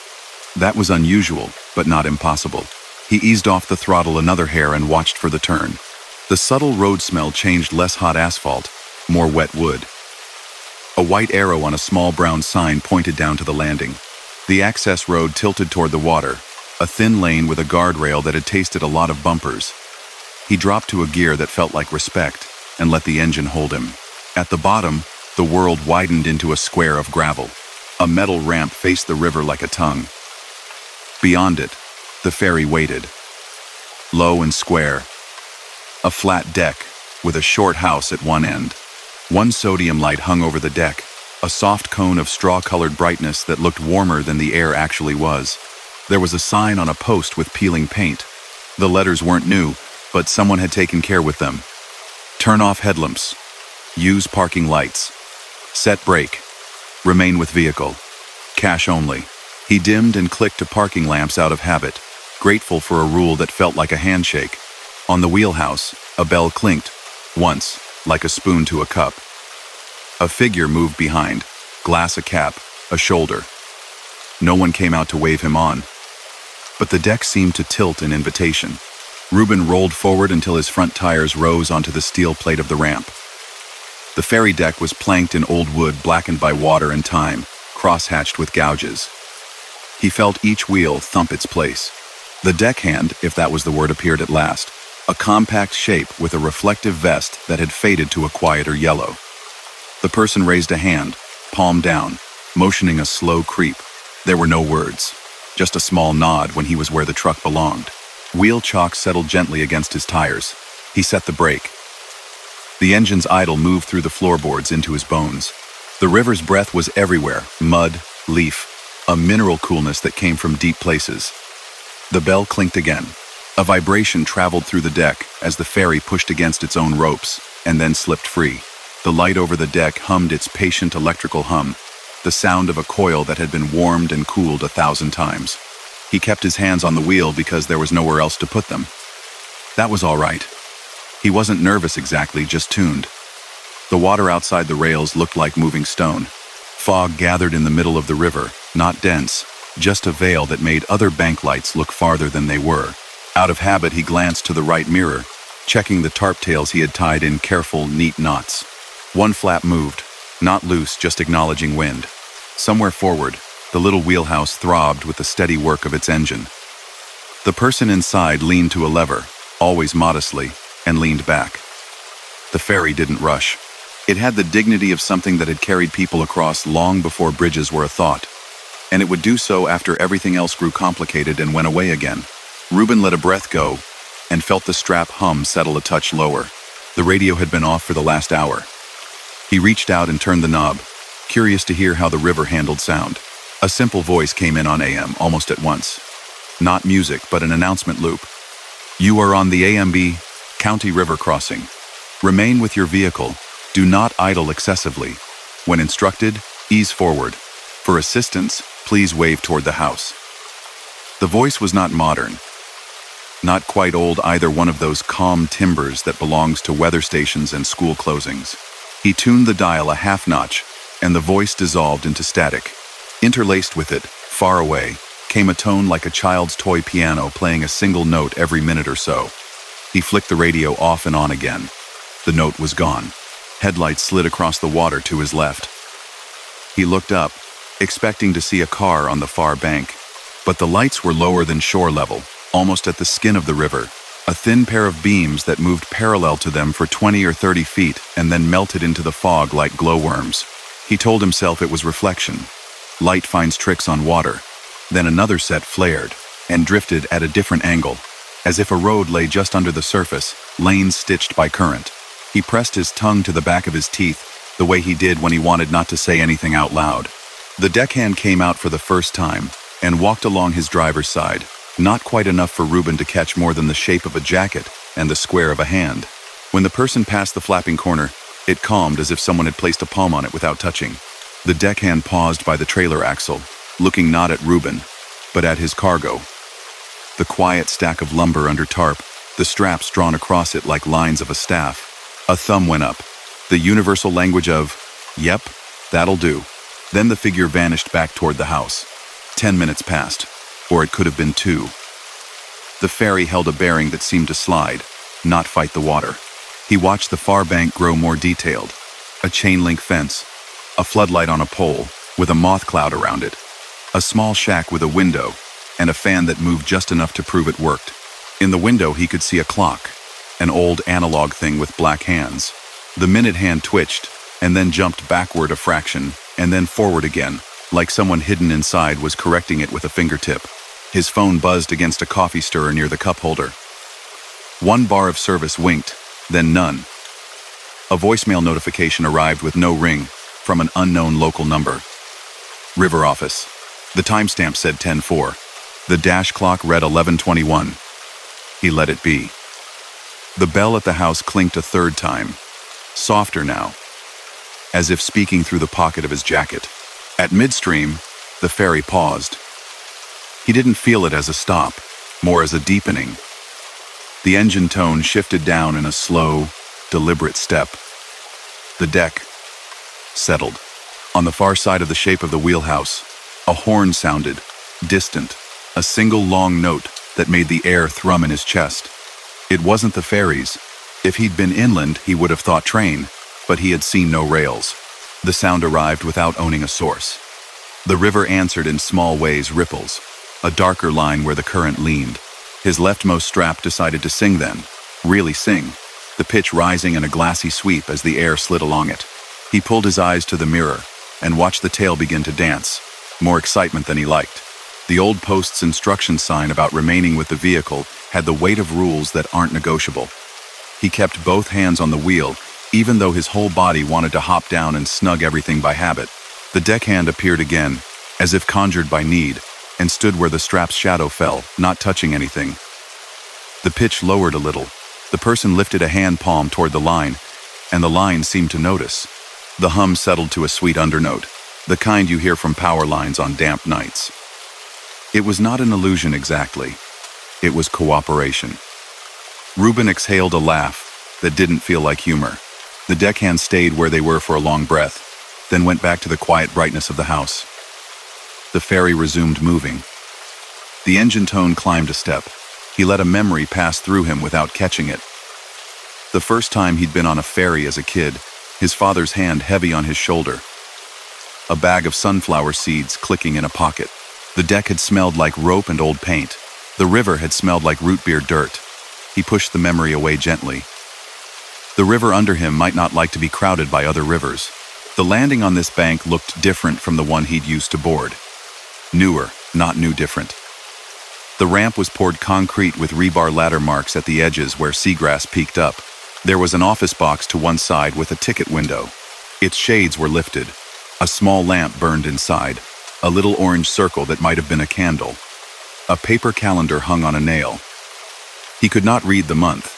That was unusual, but not impossible. He eased off the throttle another hair and watched for the turn. The subtle road smell changed: less hot asphalt, more wet wood. A white arrow on a small brown sign pointed down to the landing. The access road tilted toward the water, a thin lane with a guardrail that had tasted a lot of bumpers. He dropped to a gear that felt like respect and let the engine hold him. At the bottom, the world widened into a square of gravel. A metal ramp faced the river like a tongue. Beyond it, the ferry waited. Low and square. A flat deck with a short house at one end. One sodium light hung over the deck, a soft cone of straw-colored brightness that looked warmer than the air actually was. There was a sign on a post with peeling paint. The letters weren't new, but someone had taken care with them. Turn off headlamps. Use parking lights. Set brake. Remain with vehicle. Cash only. He dimmed and clicked to parking lamps out of habit, grateful for a rule that felt like a handshake. On the wheelhouse, a bell clinked, once, like a spoon to a cup. A figure moved behind, glass a cap, a shoulder. No one came out to wave him on. But the deck seemed to tilt in invitation. Reuben rolled forward until his front tires rose onto the steel plate of the ramp. The ferry deck was planked in old wood blackened by water and time, cross-hatched with gouges. He felt each wheel thump its place. The deckhand, if that was the word, appeared at last, a compact shape with a reflective vest that had faded to a quieter yellow. The person raised a hand, palm down, motioning a slow creep. There were no words, just a small nod when he was where the truck belonged. Wheel chalk settled gently against his tires. He set the brake. The engine's idle moved through the floorboards into his bones. The river's breath was everywhere: mud, leaf, a mineral coolness that came from deep places. The bell clinked again. A vibration traveled through the deck as the ferry pushed against its own ropes and then slipped free. The light over the deck hummed its patient electrical hum, the sound of a coil that had been warmed and cooled 1,000 times. He kept his hands on the wheel because there was nowhere else to put them. That was all right. He wasn't nervous exactly, just tuned. The water outside the rails looked like moving stone. Fog gathered in the middle of the river, not dense, just a veil that made other bank lights look farther than they were. Out of habit, he glanced to the right mirror, checking the tarp tails he had tied in careful, neat knots. One flap moved, not loose, just acknowledging wind. Somewhere forward, the little wheelhouse throbbed with the steady work of its engine. The person inside leaned to a lever, always modestly, and leaned back. The ferry didn't rush. It had the dignity of something that had carried people across long before bridges were a thought. And it would do so after everything else grew complicated and went away again. Reuben let a breath go and felt the strap hum settle a touch lower. The radio had been off for the last hour. He reached out and turned the knob, curious to hear how the river handled sound. A simple voice came in on AM almost at once. Not music, but an announcement loop. You are on the AMB County River Crossing. Remain with your vehicle. Do not idle excessively. When instructed, ease forward. For assistance, please wave toward the house. The voice was not modern. Not quite old either, one of those calm timbers that belongs to weather stations and school closings. He tuned the dial a half notch, and the voice dissolved into static. Interlaced with it, far away, came a tone like a child's toy piano playing a single note every minute or so. He flicked the radio off and on again. The note was gone. Headlights slid across the water to his left. He looked up, expecting to see a car on the far bank. But the lights were lower than shore level, almost at the skin of the river. A thin pair of beams that moved parallel to them for 20 or 30 feet and then melted into the fog like glowworms. He told himself it was reflection. Light finds tricks on water. Then another set flared and drifted at a different angle, as if a road lay just under the surface, lanes stitched by current. He pressed his tongue to the back of his teeth, the way he did when he wanted not to say anything out loud. The deckhand came out for the first time and walked along his driver's side, not quite enough for Reuben to catch more than the shape of a jacket and the square of a hand. When the person passed the flapping corner, it calmed as if someone had placed a palm on it without touching. The deckhand paused by the trailer axle, looking not at Reuben, but at his cargo. The quiet stack of lumber under tarp, the straps drawn across it like lines of a staff. A thumb went up, the universal language of, "Yep, that'll do." Then the figure vanished back toward the house. 10 minutes passed, or it could have been 2. The ferry held a bearing that seemed to slide, not fight the water. He watched the far bank grow more detailed. A chain-link fence, a floodlight on a pole, with a moth cloud around it, a small shack with a window, and a fan that moved just enough to prove it worked. In the window he could see a clock, an old analog thing with black hands. The minute hand twitched, and then jumped backward a fraction, and then forward again, like someone hidden inside was correcting it with a fingertip. His phone buzzed against a coffee stirrer near the cup holder. One bar of service winked, then none. A voicemail notification arrived with no ring, from an unknown local number. River office. The timestamp said 10:04. The dash clock read 11:21. He let it be. The bell at the house clinked a third time, softer now, as if speaking through the pocket of his jacket. At midstream, the ferry paused. He didn't feel it as a stop, more as a deepening. The engine tone shifted down in a slow, deliberate step. The deck settled. On the far side of the shape of the wheelhouse, a horn sounded, distant, a single long note that made the air thrum in his chest. It wasn't the ferries. If he'd been inland, he would have thought train, but he had seen no rails. The sound arrived without owning a source. The river answered in small ways, ripples, a darker line where the current leaned. His leftmost strap decided to sing then, really sing, the pitch rising in a glassy sweep as the air slid along it. He pulled his eyes to the mirror and watched the tail begin to dance, more excitement than he liked. The old post's instruction sign about remaining with the vehicle had the weight of rules that aren't negotiable. He kept both hands on the wheel, even though his whole body wanted to hop down and snug everything by habit. The deckhand appeared again, as if conjured by need, and stood where the strap's shadow fell, not touching anything. The pitch lowered a little. The person lifted a hand palm toward the line, and the line seemed to notice. The hum settled to a sweet undernote, the kind you hear from power lines on damp nights. It was not an illusion exactly. It was cooperation. Reuben exhaled a laugh that didn't feel like humor. The deckhands stayed where they were for a long breath, then went back to the quiet brightness of the house. The ferry resumed moving. The engine tone climbed a step. He let a memory pass through him without catching it. The first time he'd been on a ferry as a kid, his father's hand heavy on his shoulder. A bag of sunflower seeds clicking in a pocket. The deck had smelled like rope and old paint. The river had smelled like root beer dirt. He pushed the memory away gently. The river under him might not like to be crowded by other rivers. The landing on this bank looked different from the one he'd used to board. Newer, not new different. The ramp was poured concrete with rebar ladder marks at the edges where seagrass peeked up. There was an office box to one side with a ticket window. Its shades were lifted. A small lamp burned inside, a little orange circle that might have been a candle. A paper calendar hung on a nail. He could not read the month.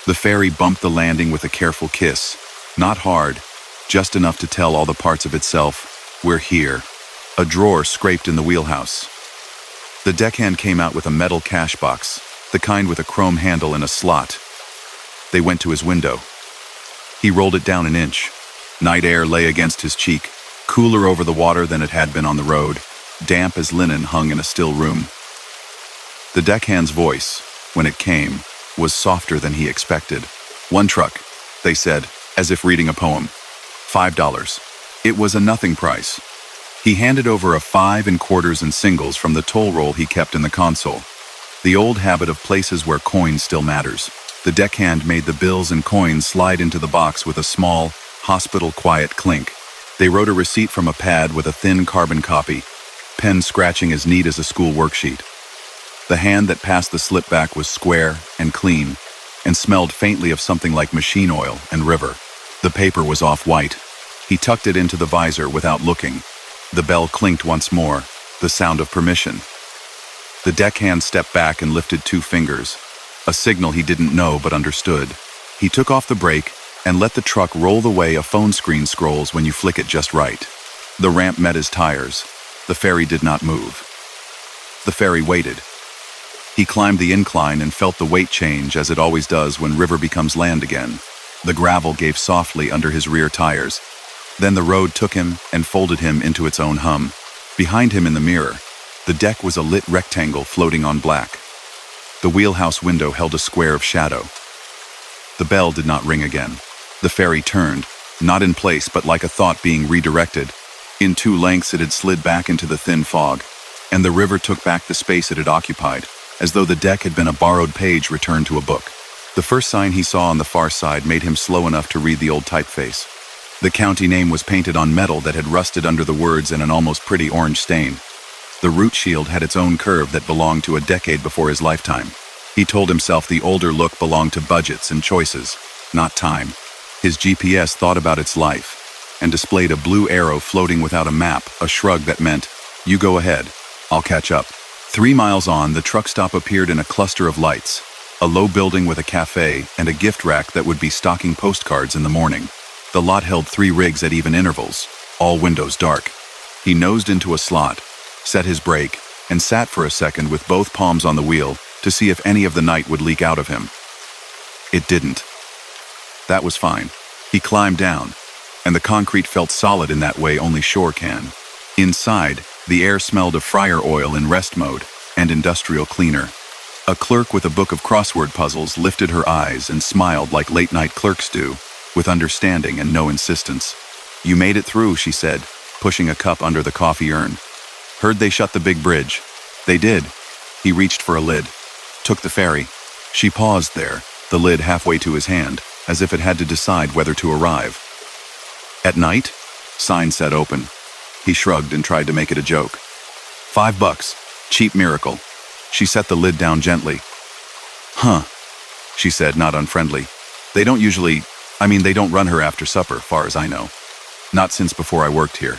The ferry bumped the landing with a careful kiss. Not hard, just enough to tell all the parts of itself, "We're here." A drawer scraped in the wheelhouse. The deckhand came out with a metal cash box, the kind with a chrome handle and a slot. They went to his window. He rolled it down an inch. Night air lay against his cheek, cooler over the water than it had been on the road, damp as linen hung in a still room. The deckhand's voice, when it came, was softer than he expected. "1 truck," they said, as if reading a poem. $5. It was a nothing price. He handed over a 5 in quarters and singles from the toll roll he kept in the console. The old habit of places where coin still matters. The deckhand made the bills and coins slide into the box with a small, hospital-quiet clink. They wrote a receipt from a pad with a thin carbon copy, pen scratching as neat as a school worksheet. The hand that passed the slip back was square and clean, and smelled faintly of something like machine oil and river. The paper was off-white. He tucked it into the visor without looking. The bell clinked once more, the sound of permission. The deckhand stepped back and lifted 2 fingers, a signal he didn't know but understood. He took off the brake and let the truck roll the way a phone screen scrolls when you flick it just right. The ramp met his tires. The ferry did not move. The ferry waited. He climbed the incline and felt the weight change as it always does when river becomes land again. The gravel gave softly under his rear tires. Then the road took him and folded him into its own hum. Behind him in the mirror, the deck was a lit rectangle floating on black. The wheelhouse window held a square of shadow. The bell did not ring again. The ferry turned, not in place but like a thought being redirected. In 2 lengths it had slid back into the thin fog, and the river took back the space it had occupied, as though the deck had been a borrowed page returned to a book. The first sign he saw on the far side made him slow enough to read the old typeface. The county name was painted on metal that had rusted under the words in an almost pretty orange stain. The root shield had its own curve that belonged to a decade before his lifetime. He told himself the older look belonged to budgets and choices, not time. His GPS thought about its life, and displayed a blue arrow floating without a map, a shrug that meant, "You go ahead, I'll catch up." 3 miles on, the truck stop appeared in a cluster of lights, a low building with a cafe and a gift rack that would be stocking postcards in the morning. The lot held 3 rigs at even intervals, all windows dark. He nosed into a slot, set his brake, and sat for a second with both palms on the wheel to see if any of the night would leak out of him. It didn't. That was fine. He climbed down, and the concrete felt solid in that way only shore can. Inside, the air smelled of fryer oil in rest mode and industrial cleaner. A clerk with a book of crossword puzzles lifted her eyes and smiled like late-night clerks do, with understanding and no insistence. "You made it through," she said, pushing a cup under the coffee urn. "Heard they shut the big bridge." "They did." He reached for a lid, took the ferry. She paused there, the lid halfway to his hand, as if it had to decide whether to arrive. "At night?" Sign said open. He shrugged and tried to make it a joke. $5. Cheap miracle. She set the lid down gently. "Huh," she said, not unfriendly. They don't run her after supper, far as I know. Not since before I worked here.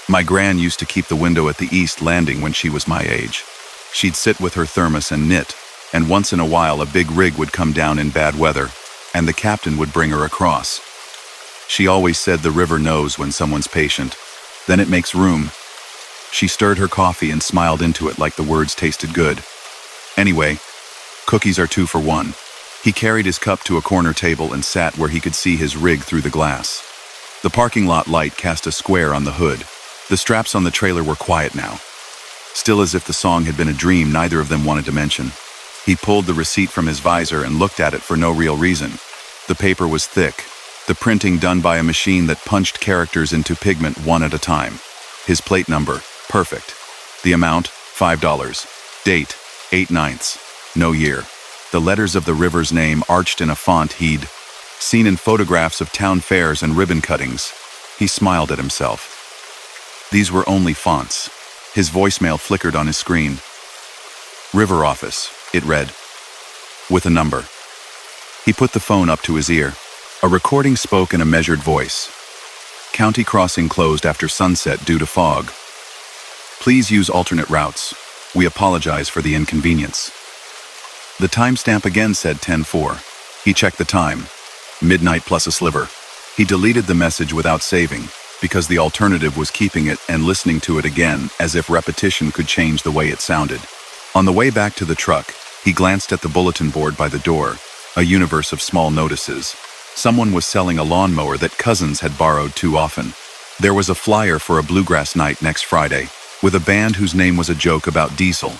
My gran used to keep the window at the east landing when she was my age. She'd sit with her thermos and knit, and once in a while a big rig would come down in bad weather, and the captain would bring her across. She always said the river knows when someone's patient. Then it makes room. She stirred her coffee and smiled into it like the words tasted good. "Anyway, cookies are 2 for 1. He carried his cup to a corner table and sat where he could see his rig through the glass. The parking lot light cast a square on the hood. The straps on the trailer were quiet now. Still as if the song had been a dream neither of them wanted to mention. He pulled the receipt from his visor and looked at it for no real reason. The paper was thick, the printing done by a machine that punched characters into pigment one at a time. His plate number, perfect. The amount, $5. Date, 8/9. No year. The letters of the river's name arched in a font he'd seen in photographs of town fairs and ribbon cuttings. He smiled at himself. These were only fonts. His voicemail flickered on his screen. "River office," it read, with a number. He put the phone up to his ear. A recording spoke in a measured voice. "County crossing closed after sunset due to fog. Please use alternate routes. We apologize for the inconvenience." The timestamp again said 10:04. He checked the time. Midnight plus a sliver. He deleted the message without saving, because the alternative was keeping it and listening to it again, as if repetition could change the way it sounded. On the way back to the truck, He glanced at the bulletin board by the door, a universe of small notices. Someone was selling a lawnmower that cousins had borrowed too often. There was a flyer for a bluegrass night next Friday, with a band whose name was a joke about diesel.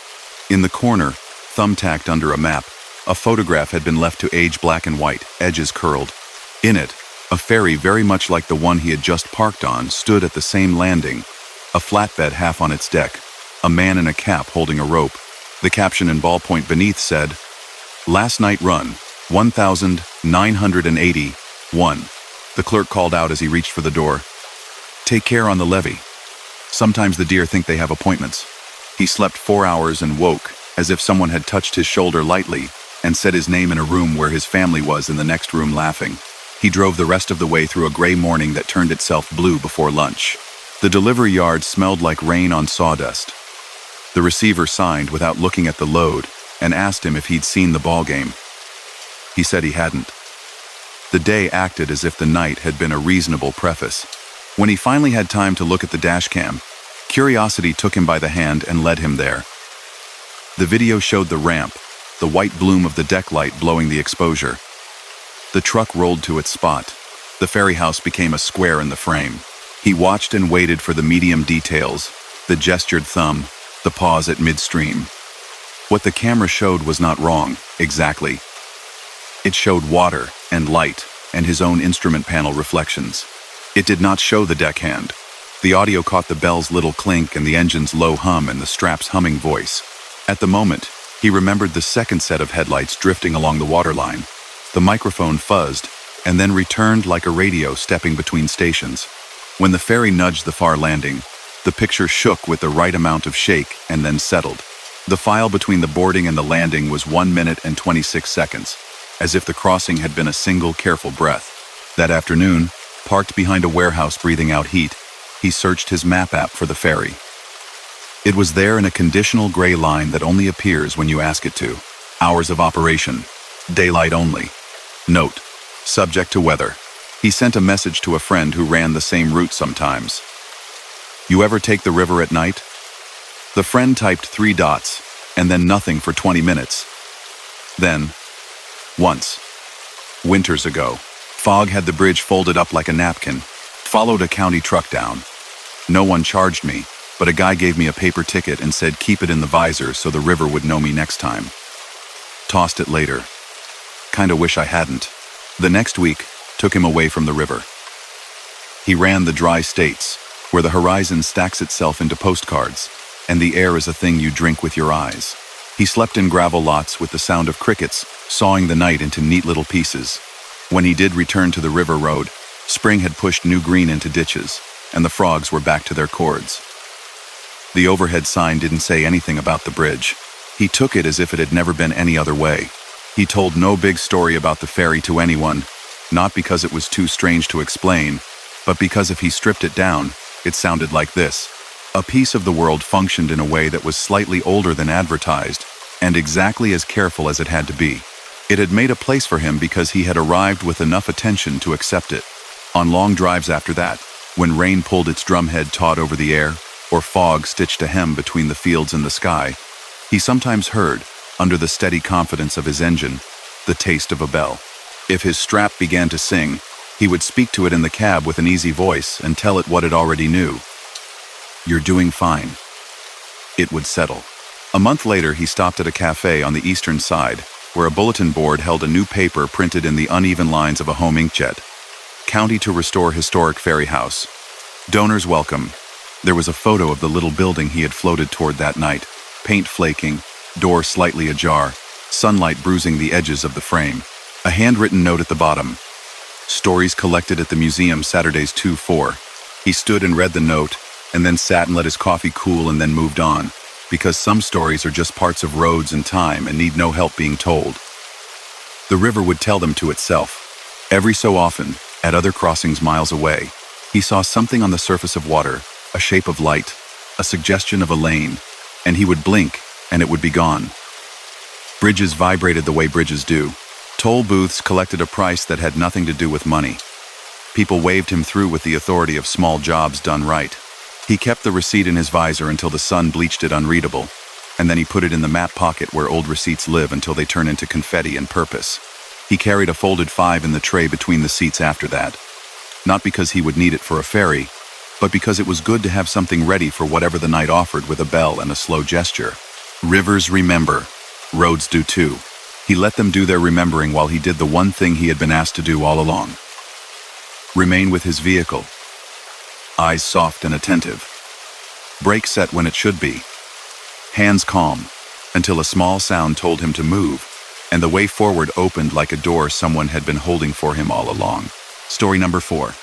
In the corner, thumbtacked under a map, a photograph had been left to age black and white, edges curled. In it, a ferry very much like the one he had just parked on stood at the same landing, a flatbed half on its deck, a man in a cap holding a rope. The caption in ballpoint beneath said, "Last night run, 1,981. The clerk called out as he reached for the door, "Take care on the levee. Sometimes the deer think they have appointments." He slept 4 hours and woke, as if someone had touched his shoulder lightly, and said his name in a room where his family was in the next room laughing. He drove the rest of the way through a gray morning that turned itself blue before lunch. The delivery yard smelled like rain on sawdust. The receiver signed without looking at the load and asked him if he'd seen the ball game. He said he hadn't. The day acted as if the night had been a reasonable preface. When he finally had time to look at the dashcam, curiosity took him by the hand and led him there. The video showed the ramp, the white bloom of the deck light blowing the exposure. The truck rolled to its spot. The ferry house became a square in the frame. He watched and waited for the medium details, the gestured thumb, the pause at midstream. What the camera showed was not wrong, exactly. It showed water and light and his own instrument panel reflections. It did not show the deckhand. The audio caught the bell's little clink and the engine's low hum and the strap's humming voice. At the moment, he remembered the second set of headlights drifting along the waterline. The microphone fuzzed and then returned like a radio stepping between stations. When the ferry nudged the far landing, the picture shook with the right amount of shake and then settled. The file between the boarding and the landing was 1 minute and 26 seconds, as if the crossing had been a single careful breath. That afternoon, parked behind a warehouse breathing out heat, he searched his map app for the ferry. It was there in a conditional gray line that only appears when you ask it to. Hours of operation. Daylight only. Note. Subject to weather. He sent a message to a friend who ran the same route sometimes. "You ever take the river at night?" The friend typed 3 dots, and then nothing for 20 minutes. Then, once. Winters ago. Fog had the bridge folded up like a napkin. Followed a county truck down. No one charged me, but a guy gave me a paper ticket and said keep it in the visor so the river would know me next time. Tossed it later. Kinda wish I hadn't. The next week took him away from the river. He ran the dry states, where the horizon stacks itself into postcards, and the air is a thing you drink with your eyes. He slept in gravel lots with the sound of crickets, sawing the night into neat little pieces. When he did return to the river road, spring had pushed new green into ditches, and the frogs were back to their cords. The overhead sign didn't say anything about the bridge. He took it as if it had never been any other way. He told no big story about the ferry to anyone, not because it was too strange to explain, but because if he stripped it down, it sounded like this. A piece of the world functioned in a way that was slightly older than advertised, and exactly as careful as it had to be. It had made a place for him because he had arrived with enough attention to accept it. On long drives after that, when rain pulled its drumhead taut over the air, or fog stitched a hem between the fields and the sky, he sometimes heard, under the steady confidence of his engine, the taste of a bell. If his strap began to sing, he would speak to it in the cab with an easy voice and tell it what it already knew. "You're doing fine." It would settle. A month later, he stopped at a cafe on the eastern side, where a bulletin board held a new paper printed in the uneven lines of a home inkjet. County to restore historic ferry house. Donors welcome. There was a photo of the little building he had floated toward that night, paint flaking, door slightly ajar, sunlight bruising the edges of the frame. A handwritten note at the bottom. Stories collected at the museum Saturdays 2-4. He stood and read the note, and then sat and let his coffee cool and then moved on, because some stories are just parts of roads and time and need no help being told. The river would tell them to itself. Every so often, at other crossings miles away, he saw something on the surface of water, a shape of light, a suggestion of a lane, and he would blink, and it would be gone. Bridges vibrated the way bridges do. Toll booths collected a price that had nothing to do with money. People waved him through with the authority of small jobs done right. He kept the receipt in his visor until the sun bleached it unreadable. and then he put it in the map pocket where old receipts live until they turn into confetti and purpose. He carried a folded 5 in the tray between the seats after that. Not because he would need it for a ferry, but because it was good to have something ready for whatever the night offered with a bell and a slow gesture. Rivers remember. Roads do too. He let them do their remembering while he did the one thing he had been asked to do all along. Remain with his vehicle. Eyes soft and attentive. Brake set when it should be. Hands calm, until a small sound told him to move, and the way forward opened like a door someone had been holding for him all along. Story number 4.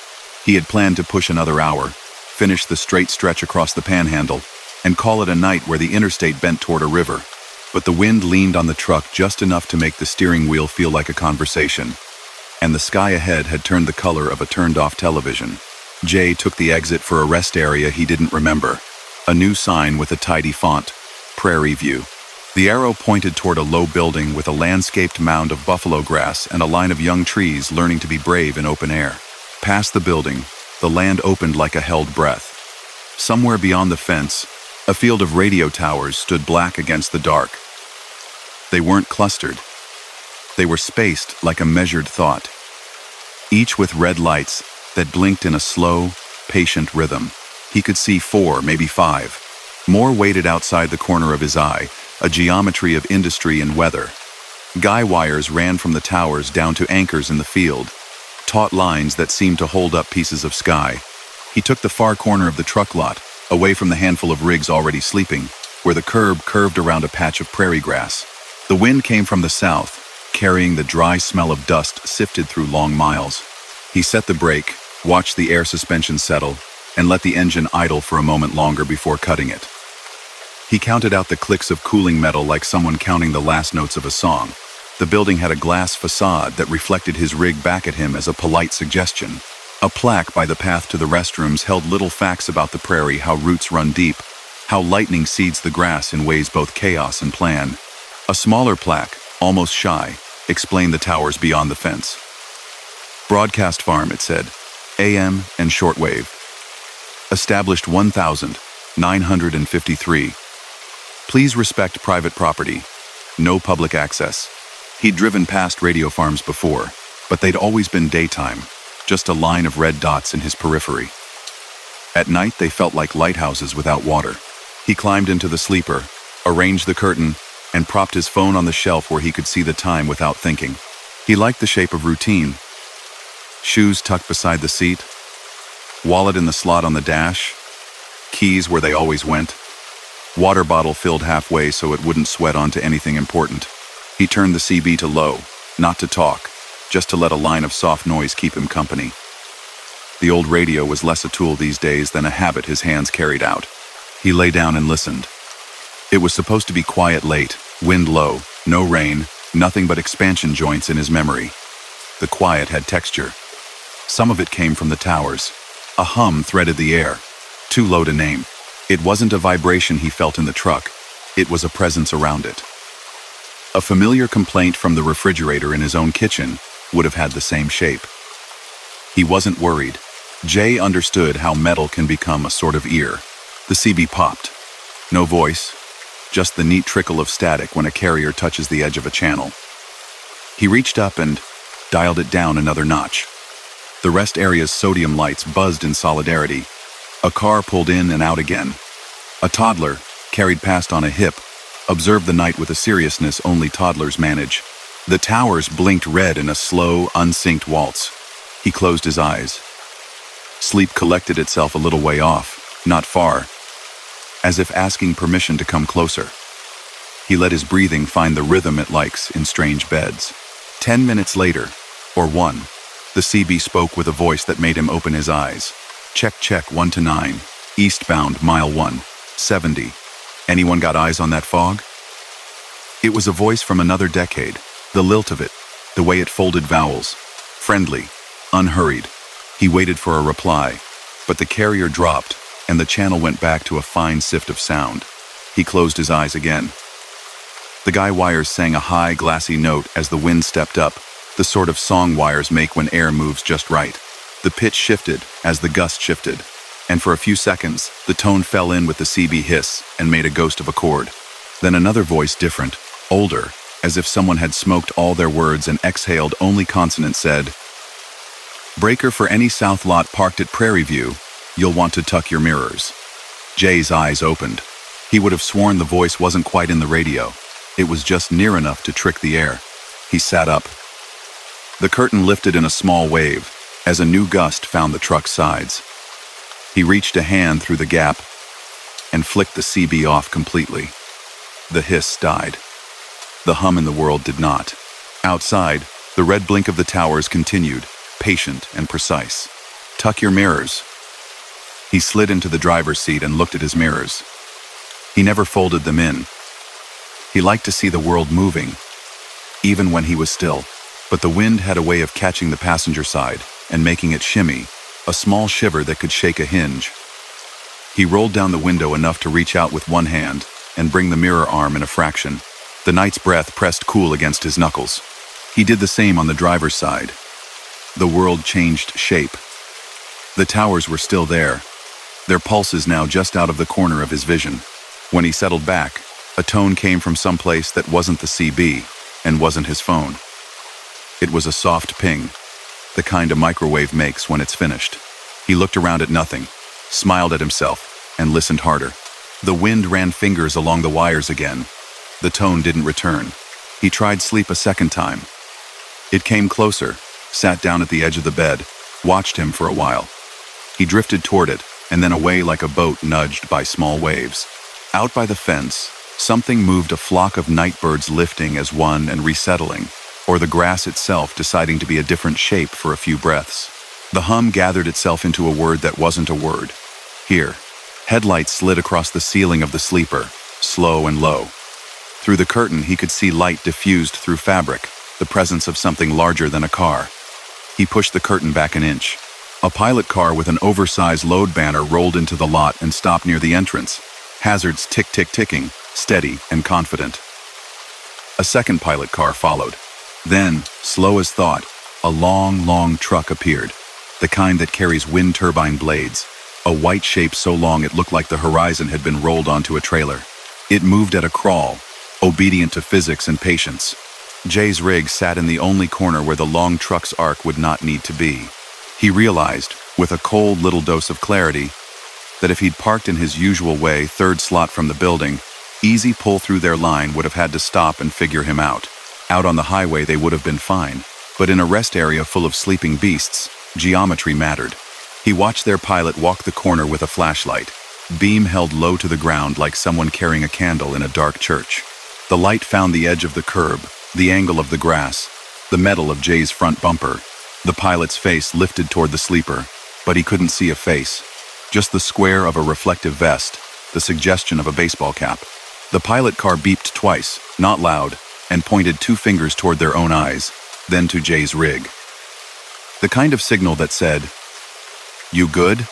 He had planned to push another hour, finish the straight stretch across the panhandle, and call it a night where the interstate bent toward a river. But the wind leaned on the truck just enough to make the steering wheel feel like a conversation, and the sky ahead had turned the color of a turned-off television. Jay took the exit for a rest area he didn't remember. A new sign with a tidy font, Prairie View. The arrow pointed toward a low building with a landscaped mound of buffalo grass and a line of young trees learning to be brave in open air. Past the building, the land opened like a held breath. Somewhere beyond the fence, a field of radio towers stood black against the dark. They weren't clustered. They were spaced like a measured thought, each with red lights that blinked in a slow, patient rhythm. He could see 4, maybe 5. More waited outside the corner of his eye, a geometry of industry and weather. Guy wires ran from the towers down to anchors in the field, taut lines that seemed to hold up pieces of sky. He took the far corner of the truck lot, away from the handful of rigs already sleeping, where the curb curved around a patch of prairie grass. The wind came from the south, carrying the dry smell of dust sifted through long miles. He set the brake, watched the air suspension settle, and let the engine idle for a moment longer before cutting it. He counted out the clicks of cooling metal like someone counting the last notes of a song. The building had a glass facade that reflected his rig back at him as a polite suggestion. A plaque by the path to the restrooms held little facts about the prairie, how roots run deep, how lightning seeds the grass in ways both chaos and plan. A smaller plaque, almost shy, explained the towers beyond the fence. Broadcast farm, it said, AM and shortwave. Established 1953. Please respect private property. No public access. He'd driven past radio farms before, but they'd always been daytime, just a line of red dots in his periphery. At night, they felt like lighthouses without water. He climbed into the sleeper, arranged the curtain, and propped his phone on the shelf where he could see the time without thinking. He liked the shape of routine. Shoes tucked beside the seat, wallet in the slot on the dash, keys where they always went, water bottle filled halfway so it wouldn't sweat onto anything important. He turned the CB to low, not to talk, just to let a line of soft noise keep him company. The old radio was less a tool these days than a habit his hands carried out. He lay down and listened. It was supposed to be quiet late, wind low, no rain, nothing but expansion joints in his memory. The quiet had texture. Some of it came from the towers. A hum threaded the air, too low to name. It wasn't a vibration he felt in the truck. It was a presence around it. A familiar complaint from the refrigerator in his own kitchen would have had the same shape. He wasn't worried. Jay understood how metal can become a sort of ear. The CB popped. No voice, just the neat trickle of static when a carrier touches the edge of a channel. He reached up and dialed it down another notch. The rest area's sodium lights buzzed in solidarity. A car pulled in and out again. A toddler, carried past on a hip, observed the night with a seriousness only toddlers manage. The towers blinked red in a slow, unsynced waltz. He closed his eyes. Sleep collected itself a little way off, not far, as if asking permission to come closer. He let his breathing find the rhythm it likes in strange beds. 10 minutes later, or 1, the CB spoke with a voice that made him open his eyes. Check 1 to 9, eastbound mile 1, 70. Anyone got eyes on that fog? It was a voice from another decade, the lilt of it, the way it folded vowels. Friendly, unhurried. He waited for a reply, but the carrier dropped, and the channel went back to a fine sift of sound. He closed his eyes again. The guy wires sang a high, glassy note as the wind stepped up, the sort of song wires make when air moves just right. The pitch shifted as the gust shifted, and for a few seconds, the tone fell in with the CB hiss and made a ghost of a chord. Then another voice, different, older, as if someone had smoked all their words and exhaled only consonants, said, "Breaker for any south lot parked at Prairie View, you'll want to tuck your mirrors." Jay's eyes opened. He would have sworn the voice wasn't quite in the radio. It was just near enough to trick the air. He sat up. The curtain lifted in a small wave as a new gust found the truck's sides. He reached a hand through the gap and flicked the CB off completely. The hiss died. The hum in the world did not. Outside, the red blink of the towers continued, patient and precise. "Tuck your mirrors." He slid into the driver's seat and looked at his mirrors. He never folded them in. He liked to see the world moving, even when he was still. But the wind had a way of catching the passenger side and making it shimmy, a small shiver that could shake a hinge. He rolled down the window enough to reach out with one hand and bring the mirror arm in a fraction. The night's breath pressed cool against his knuckles. He did the same on the driver's side. The world changed shape. The towers were still there, their pulses now just out of the corner of his vision. When he settled back, a tone came from someplace that wasn't the CB and wasn't his phone. It was a soft ping, the kind a microwave makes when it's finished. He looked around at nothing, smiled at himself, and listened harder. The wind ran fingers along the wires again. The tone didn't return. He tried sleep a second time. It came closer, sat down at the edge of the bed, watched him for a while. He drifted toward it, and then away like a boat nudged by small waves. Out by the fence, something moved, a flock of night birds lifting as one and resettling, or the grass itself deciding to be a different shape for a few breaths. The hum gathered itself into a word that wasn't a word. Here. Headlights slid across the ceiling of the sleeper, slow and low. Through the curtain he could see light diffused through fabric, the presence of something larger than a car. He pushed the curtain back an inch. A pilot car with an oversized load banner rolled into the lot and stopped near the entrance, hazards tick-tick-ticking, steady and confident. A second pilot car followed. Then, slow as thought, a long truck appeared, the kind that carries wind turbine blades, a white shape so long it looked like the horizon had been rolled onto a trailer. It moved at a crawl, obedient to physics and patience. Jay's rig sat in the only corner where the long truck's arc would not need to be. He realized, with a cold little dose of clarity, that if he'd parked in his usual way, third slot from the building, easy pull through their line would have had to stop and figure him out. Out on the highway they would have been fine, but in a rest area full of sleeping beasts, geometry mattered. He watched their pilot walk the corner with a flashlight, beam held low to the ground like someone carrying a candle in a dark church. The light found the edge of the curb, the angle of the grass, the metal of Jay's front bumper. The pilot's face lifted toward the sleeper, but he couldn't see a face, just the square of a reflective vest, the suggestion of a baseball cap. The pilot car beeped twice, not loud, and pointed two fingers toward their own eyes, then to Jay's rig. The kind of signal that said, "You good?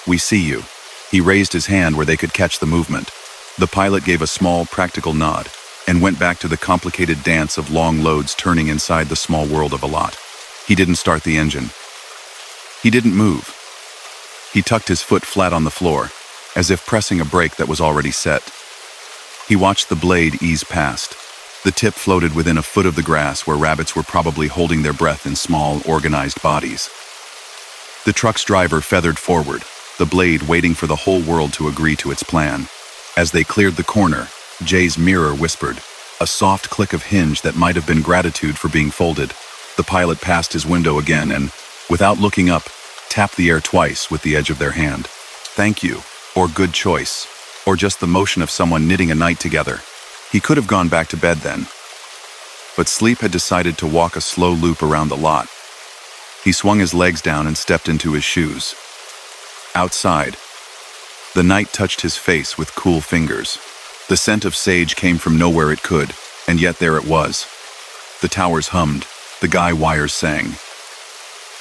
We see you." He raised his hand where they could catch the movement. The pilot gave a small, practical nod and went back to the complicated dance of long loads turning inside the small world of a lot. He didn't start the engine. He didn't move. He tucked his foot flat on the floor, as if pressing a brake that was already set. He watched the blade ease past. The tip floated within a foot of the grass where rabbits were probably holding their breath in small, organized bodies. The truck's driver feathered forward, the blade waiting for the whole world to agree to its plan. As they cleared the corner, Jay's mirror whispered, a soft click of hinge that might have been gratitude for being folded. The pilot passed his window again and, without looking up, tapped the air twice with the edge of their hand. Thank you, or good choice, or just the motion of someone knitting a night together. He could have gone back to bed then. But sleep had decided to walk a slow loop around the lot. He swung his legs down and stepped into his shoes. Outside, the night touched his face with cool fingers. The scent of sage came from nowhere it could, and yet there it was. The towers hummed, the guy wires sang.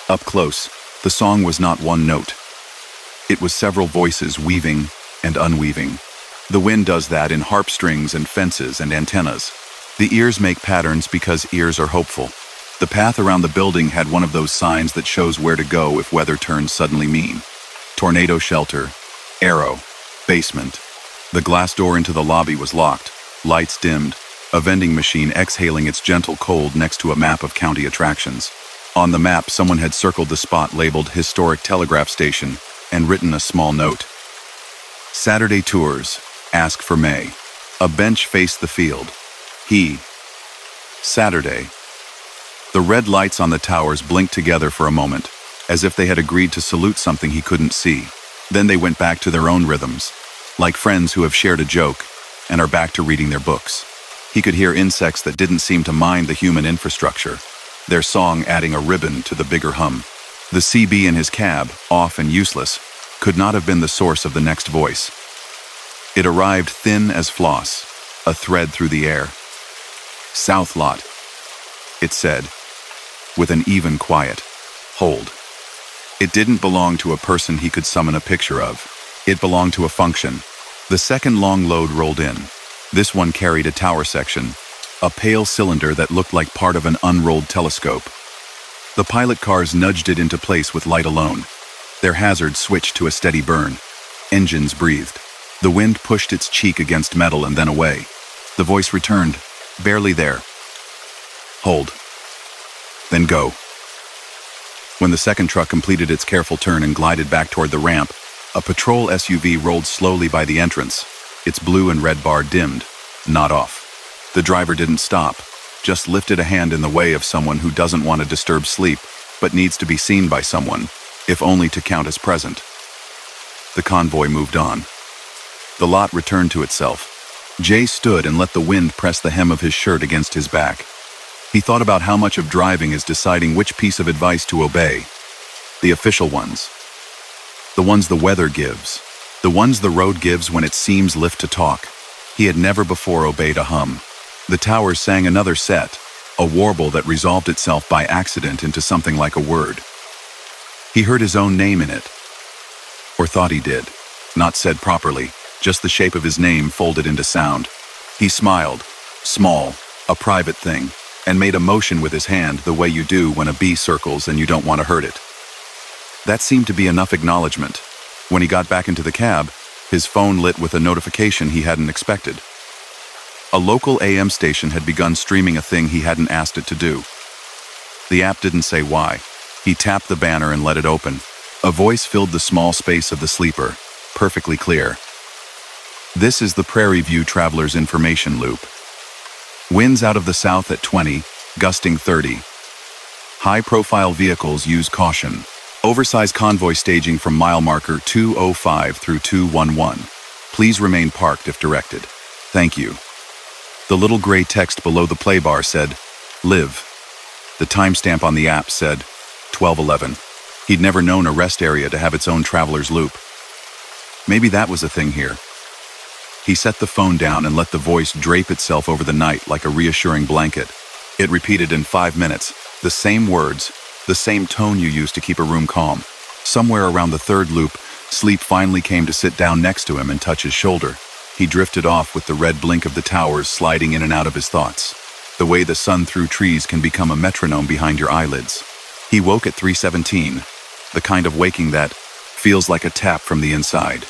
Up close, the song was not one note. It was several voices weaving and unweaving. The wind does that in harp strings and fences and antennas. The ears make patterns because ears are hopeful. The path around the building had one of those signs that shows where to go if weather turns suddenly mean. Tornado shelter, arrow, basement. The glass door into the lobby was locked, lights dimmed, a vending machine exhaling its gentle cold next to a map of county attractions. On the map, someone had circled the spot labeled Historic Telegraph Station and written a small note. Saturday tours, ask for May. A bench faced the field. Saturday. The red lights on the towers blinked together for a moment, as if they had agreed to salute something he couldn't see. Then they went back to their own rhythms, like friends who have shared a joke and are back to reading their books. He could hear insects that didn't seem to mind the human infrastructure, their song adding a ribbon to the bigger hum. The CB in his cab, off and useless, could not have been the source of the next voice. It arrived thin as floss, a thread through the air. South lot, it said, with an even quiet. Hold. It didn't belong to a person he could summon a picture of. It belonged to a function. The second long load rolled in. This one carried a tower section, a pale cylinder that looked like part of an unrolled telescope. The pilot cars nudged it into place with light alone. Their hazard switched to a steady burn. Engines breathed. The wind pushed its cheek against metal and then away. The voice returned, barely there. Hold. Then go. When the second truck completed its careful turn and glided back toward the ramp, a patrol SUV rolled slowly by the entrance, its blue and red bar dimmed, not off. The driver didn't stop, just lifted a hand in the way of someone who doesn't want to disturb sleep, but needs to be seen by someone, if only to count as present. The convoy moved on. The lot returned to itself. Jay stood and let the wind press the hem of his shirt against his back. He thought about how much of driving is deciding which piece of advice to obey. The official ones. The ones the weather gives. The ones the road gives when it seems lift to talk. He had never before obeyed a hum. The towers sang another set, a warble that resolved itself by accident into something like a word. He heard his own name in it. Or thought he did. Not said properly, just the shape of his name folded into sound. He smiled, small, a private thing, and made a motion with his hand the way you do when a bee circles and you don't want to hurt it. That seemed to be enough acknowledgement. When he got back into the cab, his phone lit with a notification he hadn't expected. A local AM station had begun streaming a thing he hadn't asked it to do. The app didn't say why. He tapped the banner and let it open. A voice filled the small space of the sleeper, perfectly clear. This is the Prairie View Traveler's Information Loop. Winds out of the south at 20, gusting 30. High-profile vehicles use caution. Oversized convoy staging from mile marker 205 through 211. Please remain parked if directed. Thank you. The little gray text below the play bar said, Live. The timestamp on the app said, 12:11. He'd never known a rest area to have its own traveler's loop. Maybe that was a thing here. He set the phone down and let the voice drape itself over the night like a reassuring blanket. It repeated in 5 minutes, the same words, the same tone you use to keep a room calm. Somewhere around the third loop, sleep finally came to sit down next to him and touch his shoulder. He drifted off with the red blink of the towers sliding in and out of his thoughts. The way the sun through trees can become a metronome behind your eyelids. He woke at 3:17, the kind of waking that feels like a tap from the inside.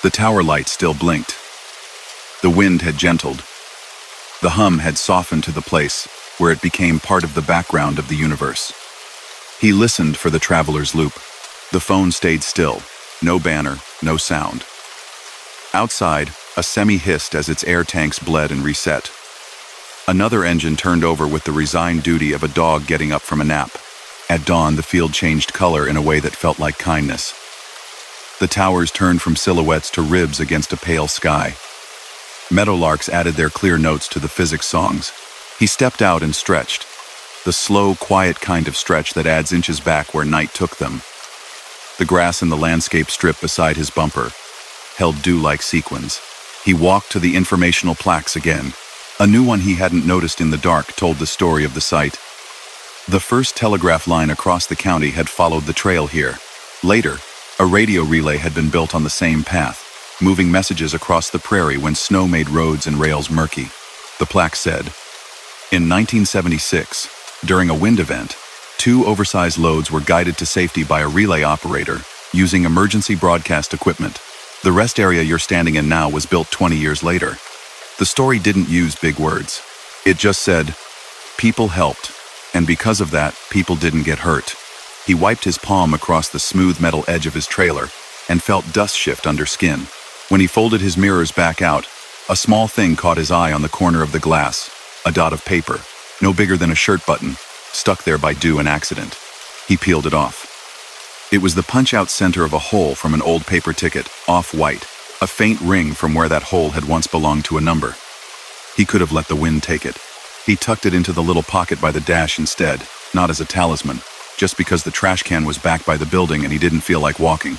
The tower light still blinked. The wind had gentled. The hum had softened to the place where it became part of the background of the universe. He listened for the traveler's loop. The phone stayed still, no banner, no sound. Outside, a semi hissed as its air tanks bled and reset. Another engine turned over with the resigned duty of a dog getting up from a nap. At dawn, the field changed color in a way that felt like kindness. The towers turned from silhouettes to ribs against a pale sky. Meadowlarks added their clear notes to the physics songs. He stepped out and stretched. The slow, quiet kind of stretch that adds inches back where night took them. The grass in the landscape strip beside his bumper held dew-like sequins. He walked to the informational plaques again. A new one he hadn't noticed in the dark told the story of the site. The first telegraph line across the county had followed the trail here. Later, a radio relay had been built on the same path, moving messages across the prairie when snow made roads and rails murky. The plaque said, in 1976, during a wind event, 2 oversized loads were guided to safety by a relay operator using emergency broadcast equipment. The rest area you're standing in now was built 20 years later. The story didn't use big words. It just said, people helped, and because of that, people didn't get hurt. He wiped his palm across the smooth metal edge of his trailer and felt dust shift under skin. When he folded his mirrors back out, a small thing caught his eye on the corner of the glass, a dot of paper, no bigger than a shirt button, stuck there by dew and accident. He peeled it off. It was the punch-out center of a hole from an old paper ticket, off-white, a faint ring from where that hole had once belonged to a number. He could have let the wind take it. He tucked it into the little pocket by the dash instead, not as a talisman, just because the trash can was back by the building and he didn't feel like walking.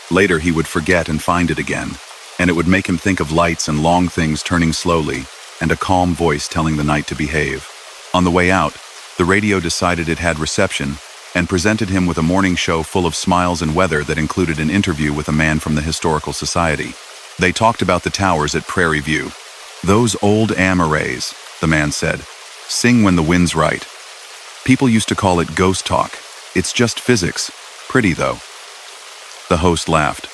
Later he would forget and find it again, and it would make him think of lights and long things turning slowly, and a calm voice telling the night to behave. On the way out, the radio decided it had reception, and presented him with a morning show full of smiles and weather that included an interview with a man from the Historical Society. They talked about the towers at Prairie View. Those old arrays, the man said, sing when the wind's right. People used to call it ghost talk. It's just physics. Pretty, though. The host laughed.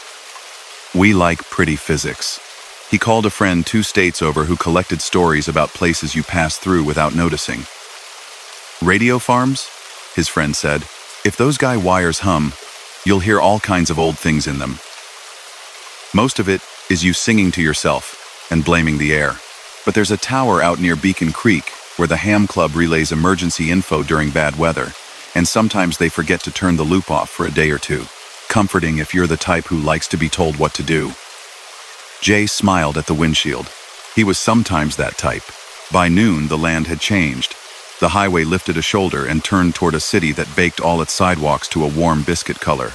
We like pretty physics. He called a friend 2 states over who collected stories about places you pass through without noticing. Radio farms? His friend said. If those guy wires hum, you'll hear all kinds of old things in them. Most of it is you singing to yourself and blaming the air. But there's a tower out near Beacon Creek where the Ham Club relays emergency info during bad weather, and sometimes they forget to turn the loop off for a day or two. Comforting if you're the type who likes to be told what to do. Jay smiled at the windshield. He was sometimes that type. By noon, the land had changed. The highway lifted a shoulder and turned toward a city that baked all its sidewalks to a warm biscuit color.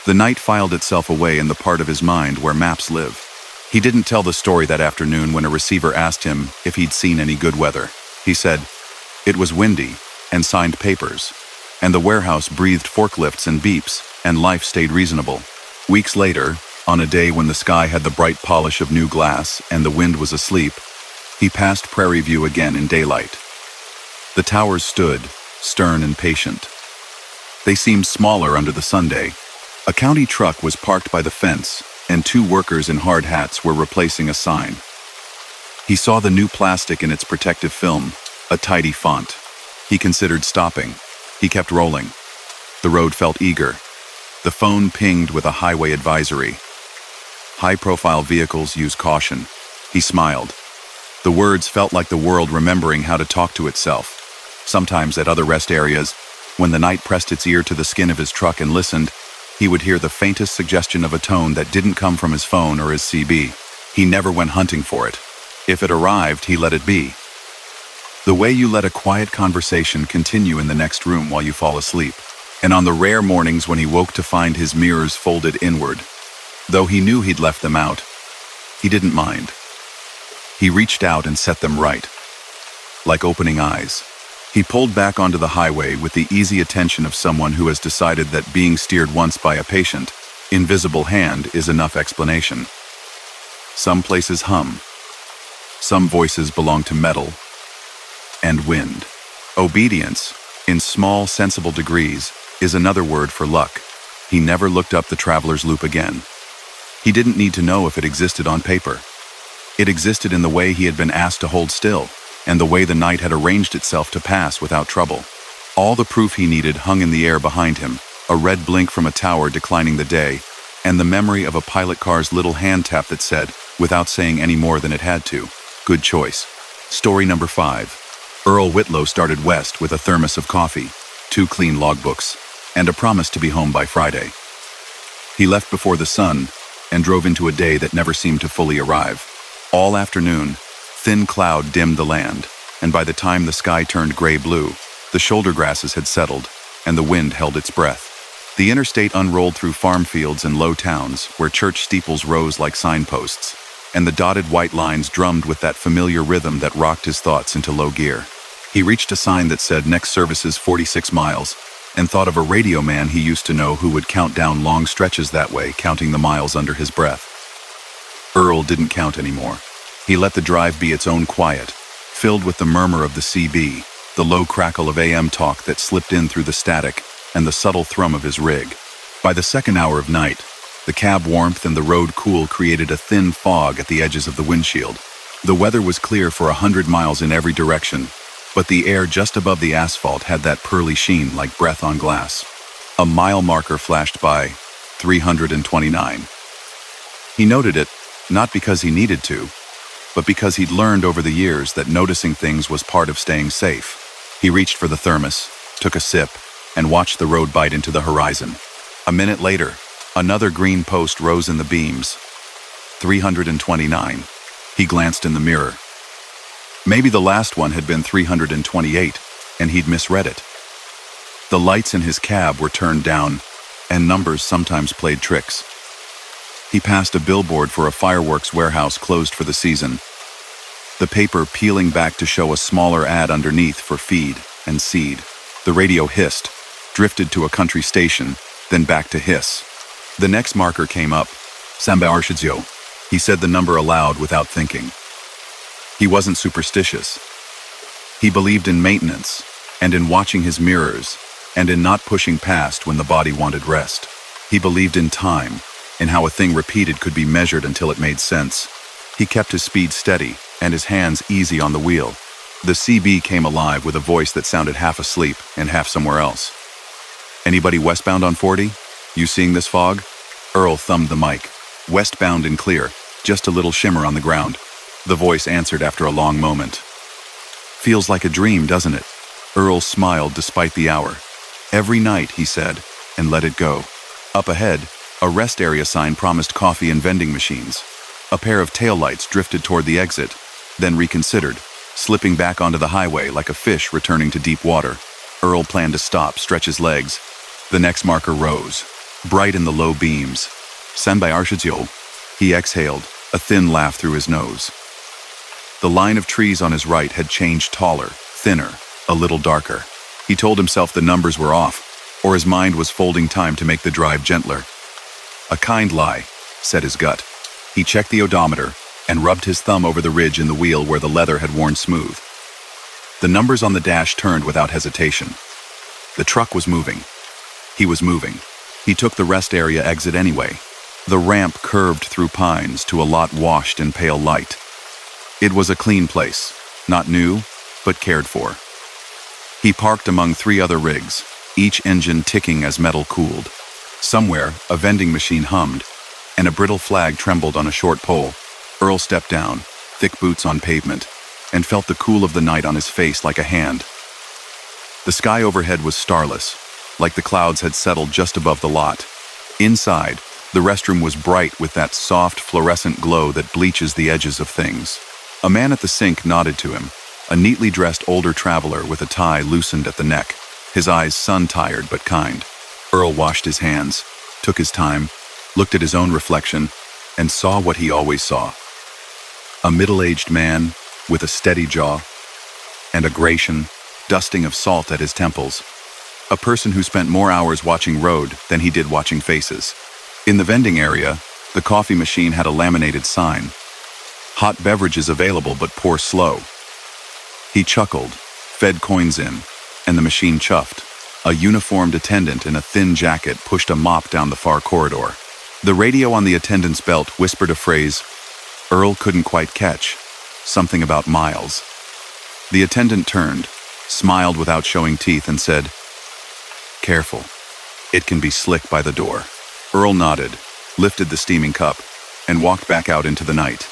The night filed itself away in the part of his mind where maps live. He didn't tell the story that afternoon when a receiver asked him if he'd seen any good weather. He said, it was windy, and signed papers, and the warehouse breathed forklifts and beeps, and life stayed reasonable. Weeks later, on a day when the sky had the bright polish of new glass and the wind was asleep, he passed Prairie View again in daylight. The towers stood, stern and patient. They seemed smaller under the Sunday. A county truck was parked by the fence, and 2 workers in hard hats were replacing a sign. He saw the new plastic in its protective film, a tidy font. He considered stopping. He kept rolling. The road felt eager. The phone pinged with a highway advisory. High-profile vehicles use caution. He smiled. The words felt like the world remembering how to talk to itself. Sometimes at other rest areas, when the night pressed its ear to the skin of his truck and listened, he would hear the faintest suggestion of a tone that didn't come from his phone or his CB. He never went hunting for it. If it arrived, he let it be. The way you let a quiet conversation continue in the next room while you fall asleep. And on the rare mornings when he woke to find his mirrors folded inward, though he knew he'd left them out, he didn't mind. He reached out and set them right, like opening eyes. He pulled back onto the highway with the easy attention of someone who has decided that being steered once by a patient, invisible hand is enough explanation. Some places hum. Some voices belong to metal and wind. Obedience, in small, sensible degrees, is another word for luck. He never looked up the traveler's loop again. He didn't need to know if it existed on paper. It existed in the way he had been asked to hold still, and the way the night had arranged itself to pass without trouble. All the proof he needed hung in the air behind him, a red blink from a tower declining the day, and the memory of a pilot car's little hand tap that said, without saying any more than it had to, good choice. Story number 5. Earl Whitlow started west with a thermos of coffee, 2 clean logbooks, and a promise to be home by Friday. He left before the sun and drove into a day that never seemed to fully arrive. All afternoon, thin cloud dimmed the land, and by the time the sky turned gray-blue, the shoulder grasses had settled, and the wind held its breath. The interstate unrolled through farm fields and low towns where church steeples rose like signposts, and the dotted white lines drummed with that familiar rhythm that rocked his thoughts into low gear. He reached a sign that said next services 46 miles, and thought of a radio man he used to know who would count down long stretches that way, counting the miles under his breath. Earl didn't count anymore. He let the drive be its own quiet, filled with the murmur of the CB, the low crackle of AM talk that slipped in through the static, and the subtle thrum of his rig. By the second hour of night, The cab warmth and the road cool created a thin fog at the edges of the windshield. The weather was clear for 100 miles in every direction, but the air just above the asphalt had that pearly sheen like breath on glass. A mile marker flashed by, 329. He noted it, not because he needed to, but because he'd learned over the years that noticing things was part of staying safe. He reached for the thermos, took a sip, and watched the road bite into the horizon. A minute later, another green post rose in the beams. 329. He glanced in the mirror. Maybe the last one had been 328, and he'd misread it. The lights in his cab were turned down, and numbers sometimes played tricks. He passed a billboard for a fireworks warehouse closed for the season. The paper peeling back to show a smaller ad underneath for feed and seed. The radio hissed, drifted to a country station, then back to hiss. The next marker came up. Samba Arshizio. He said the number aloud without thinking. He wasn't superstitious. He believed in maintenance, and in watching his mirrors, and in not pushing past when the body wanted rest. He believed in time, in how a thing repeated could be measured until it made sense. He kept his speed steady, and his hands easy on the wheel. The CB came alive with a voice that sounded half asleep and half somewhere else. Anybody westbound on 40? You seeing this fog? Earl thumbed the mic. Westbound and clear, just a little shimmer on the ground. The voice answered after a long moment. Feels like a dream, doesn't it? Earl smiled despite the hour. Every night, he said, and let it go. Up ahead, a rest area sign promised coffee and vending machines. A pair of taillights drifted toward the exit, then reconsidered, slipping back onto the highway like a fish returning to deep water. Earl planned to stop, stretch his legs. The next marker rose, bright in the low beams. Sanbai Arshizio. He exhaled, a thin laugh through his nose. The line of trees on his right had changed taller, thinner, a little darker. He told himself the numbers were off, or his mind was folding time to make the drive gentler. A kind lie, said his gut. He checked the odometer and rubbed his thumb over the ridge in the wheel where the leather had worn smooth. The numbers on the dash turned without hesitation. The truck was moving. He was moving. He took the rest area exit anyway. The ramp curved through pines to a lot washed in pale light. It was a clean place, not new, but cared for. He parked among 3 other rigs, each engine ticking as metal cooled. Somewhere, a vending machine hummed, and a brittle flag trembled on a short pole. Earl stepped down, thick boots on pavement, and felt the cool of the night on his face like a hand. The sky overhead was starless, like the clouds had settled just above the lot. Inside, the restroom was bright with that soft fluorescent glow that bleaches the edges of things. A man at the sink nodded to him, a neatly dressed older traveler with a tie loosened at the neck, his eyes sun-tired but kind. Earl washed his hands, took his time, looked at his own reflection, and saw what he always saw. A middle-aged man with a steady jaw and a gration, dusting of salt at his temples. A person who spent more hours watching road than he did watching faces. In the vending area, the coffee machine had a laminated sign. Hot beverages available but pour slow. He chuckled, fed coins in, and the machine chuffed. A uniformed attendant in a thin jacket pushed a mop down the far corridor. The radio on the attendant's belt whispered a phrase Earl couldn't quite catch, something about miles. The attendant turned, smiled without showing teeth, and said, "Careful. It can be slick by the door." Earl nodded, lifted the steaming cup, and walked back out into the night.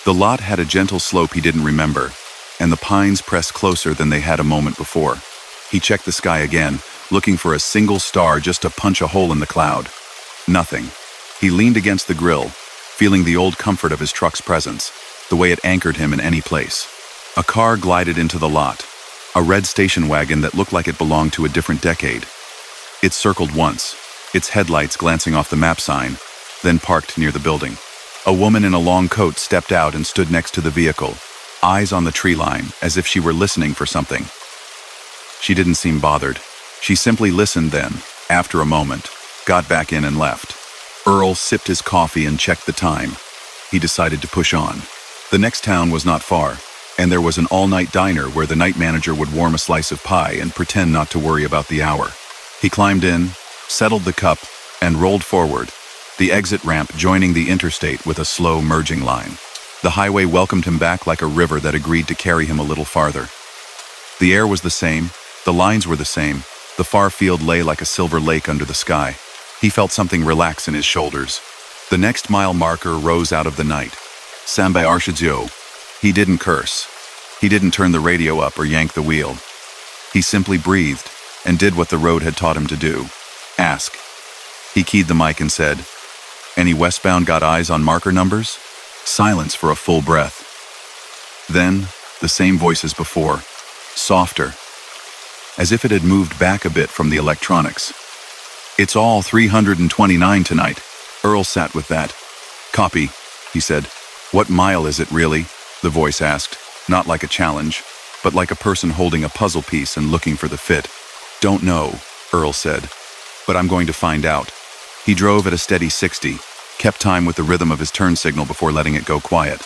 The lot had a gentle slope he didn't remember, and the pines pressed closer than they had a moment before. He checked the sky again, looking for a single star just to punch a hole in the cloud. Nothing. He leaned against the grill, feeling the old comfort of his truck's presence, the way it anchored him in any place. A car glided into the lot, a red station wagon that looked like it belonged to a different decade. It circled once, its headlights glancing off the map sign, then parked near the building. A woman in a long coat stepped out and stood next to the vehicle, eyes on the tree line, as if she were listening for something. She didn't seem bothered. She simply listened then, after a moment, got back in and left. Earl sipped his coffee and checked the time. He decided to push on. The next town was not far, and there was an all-night diner where the night manager would warm a slice of pie and pretend not to worry about the hour. He climbed in, settled the cup, and rolled forward, the exit ramp joining the interstate with a slow merging line. The highway welcomed him back like a river that agreed to carry him a little farther. The air was the same, the lines were the same, the far field lay like a silver lake under the sky. He felt something relax in his shoulders. The next mile marker rose out of the night. Sambe Arshadzio. He didn't curse. He didn't turn the radio up or yank the wheel. He simply breathed and did what the road had taught him to do. Ask. He keyed the mic and said, "Any westbound got eyes on marker numbers?" Silence for a full breath. Then, the same voice as before, softer, as if it had moved back a bit from the electronics. "It's all 329 tonight." Earl sat with that. "Copy," he said. "What mile is it really?" the voice asked, not like a challenge, but like a person holding a puzzle piece and looking for the fit. "Don't know," Earl said, "but I'm going to find out." He drove at a steady 60, kept time with the rhythm of his turn signal before letting it go quiet.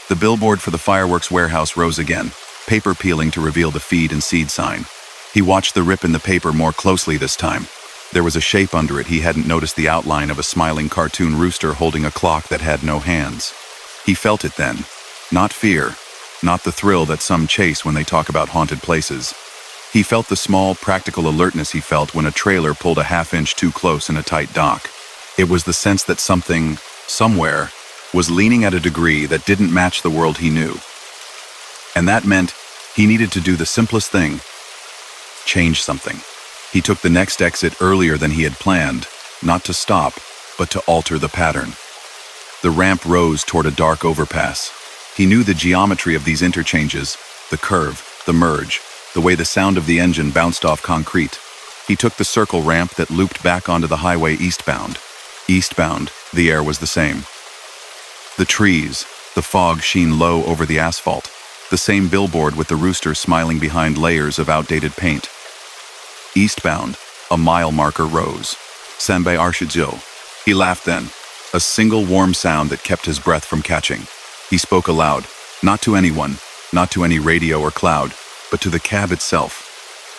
The billboard for the fireworks warehouse rose again, paper peeling to reveal the feed and seed sign. He watched the rip in the paper more closely this time. There was a shape under it. He hadn't noticed the outline of a smiling cartoon rooster holding a clock that had no hands. He felt it then. Not fear, not the thrill that some chase when they talk about haunted places. He felt the small, practical alertness he felt when a trailer pulled a half-inch too close in a tight dock. It was the sense that something, somewhere, was leaning at a degree that didn't match the world he knew. And that meant he needed to do the simplest thing: change something. He took the next exit earlier than he had planned, not to stop, but to alter the pattern. The ramp rose toward a dark overpass. He knew the geometry of these interchanges, the curve, the merge, the way the sound of the engine bounced off concrete. He took the circle ramp that looped back onto the highway eastbound. Eastbound, the air was the same. The trees, the fog sheen low over the asphalt, the same billboard with the rooster smiling behind layers of outdated paint. Eastbound, a mile marker rose. Sambe Arshadzio. He laughed then, a single warm sound that kept his breath from catching. He spoke aloud, not to anyone, not to any radio or cloud, but to the cab itself,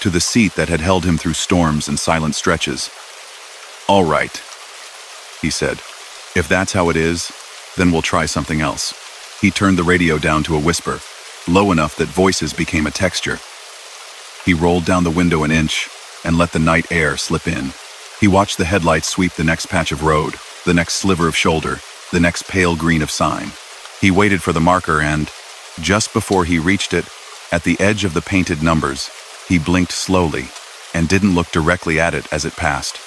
to the seat that had held him through storms and silent stretches. "All right," he said. "If that's how it is, then we'll try something else." He turned the radio down to a whisper, low enough that voices became a texture. He rolled down the window an inch and let the night air slip in. He watched the headlights sweep the next patch of road, the next sliver of shoulder, the next pale green of sign. He waited for the marker and, just before he reached it, at the edge of the painted numbers, he blinked slowly and didn't look directly at it as it passed.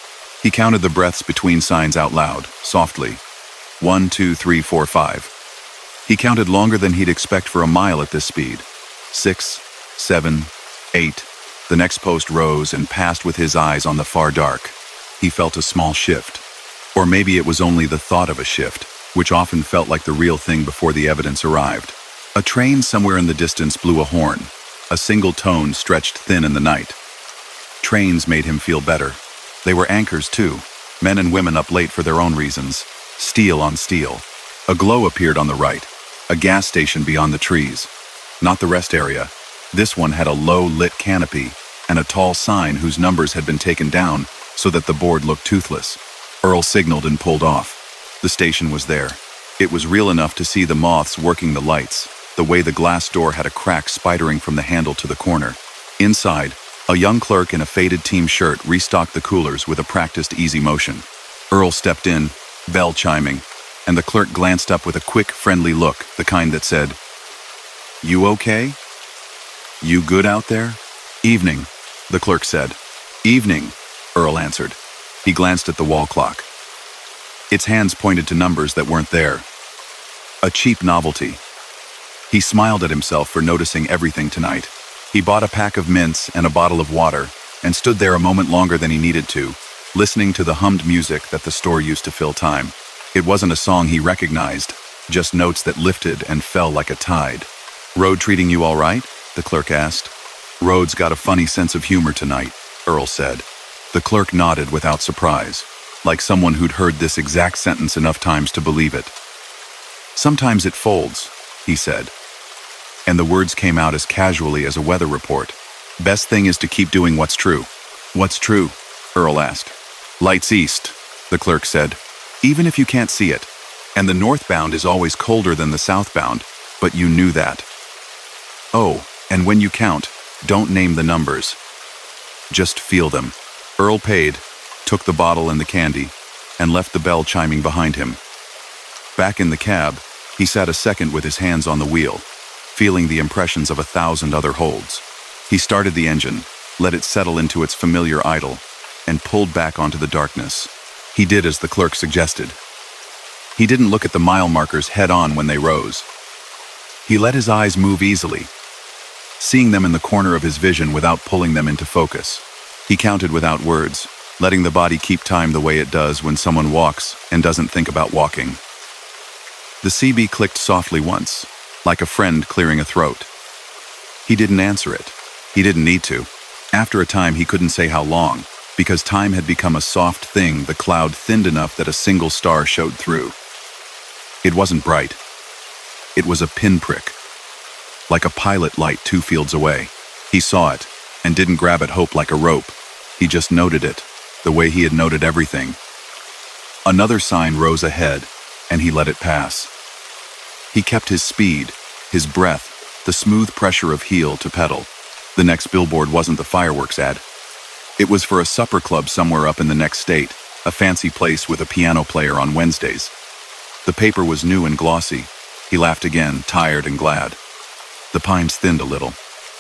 He counted the breaths between signs out loud, softly. 1, 2, 3, 4, 5. He counted longer than he'd expect for a mile at this speed. 6, 7, 8. The next post rose and passed with his eyes on the far dark. He felt a small shift. Or maybe it was only the thought of a shift, which often felt like the real thing before the evidence arrived. A train somewhere in the distance blew a horn. A single tone stretched thin in the night. Trains made him feel better. They were anchors too, men and women up late for their own reasons. Steel on steel. A glow appeared on the right, a gas station beyond the trees. Not the rest area. This one had a low-lit canopy and a tall sign whose numbers had been taken down so that the board looked toothless. Earl signaled and pulled off. The station was there. It was real enough to see the moths working the lights, the way the glass door had a crack spidering from the handle to the corner. Inside, a young clerk in a faded team shirt restocked the coolers with a practiced easy motion. Earl stepped in, bell chiming, and the clerk glanced up with a quick, friendly look, the kind that said, "You okay? You good out there?" "Evening," the clerk said. "Evening," Earl answered. He glanced at the wall clock. Its hands pointed to numbers that weren't there. A cheap novelty. He smiled at himself for noticing everything tonight. He bought a pack of mints and a bottle of water and stood there a moment longer than he needed to, listening to the hummed music that the store used to fill time. It wasn't a song he recognized, just notes that lifted and fell like a tide. "Road treating you all right?" the clerk asked. "Road's got a funny sense of humor tonight," Earl said. The clerk nodded without surprise, like someone who'd heard this exact sentence enough times to believe it. "Sometimes it folds," he said. And the words came out as casually as a weather report. "Best thing is to keep doing what's true." "What's true?" Earl asked. "Lights east," the clerk said. even if you can't see it. And the northbound is always colder than the southbound, but you knew that. Oh, and when you count, don't name the numbers. Just feel them. Earl paid, took the bottle and the candy, and left the bell chiming behind him. Back in the cab, he sat a second with his hands on the wheel, feeling the impressions of 1,000 other holds. He started the engine, let it settle into its familiar idle, and pulled back onto the darkness. He did as the clerk suggested. He didn't look at the mile markers head-on when they rose. He let his eyes move easily, seeing them in the corner of his vision without pulling them into focus. He counted without words, letting the body keep time the way it does when someone walks and doesn't think about walking. The CB clicked softly once, like a friend clearing a throat. He didn't answer it. He didn't need to. After a time, he couldn't say how long, because time had become a soft thing, the cloud thinned enough that a single star showed through. It wasn't bright. It was a pinprick, like a pilot light 2 fields away. He saw it, and didn't grab at hope like a rope. He just noted it, the way he had noted everything. Another sign rose ahead, and he let it pass. He kept his speed, his breath, the smooth pressure of heel to pedal. The next billboard wasn't the fireworks ad. It was for a supper club somewhere up in the next state, a fancy place with a piano player on Wednesdays. The paper was new and glossy. He laughed again, tired and glad. The pines thinned a little.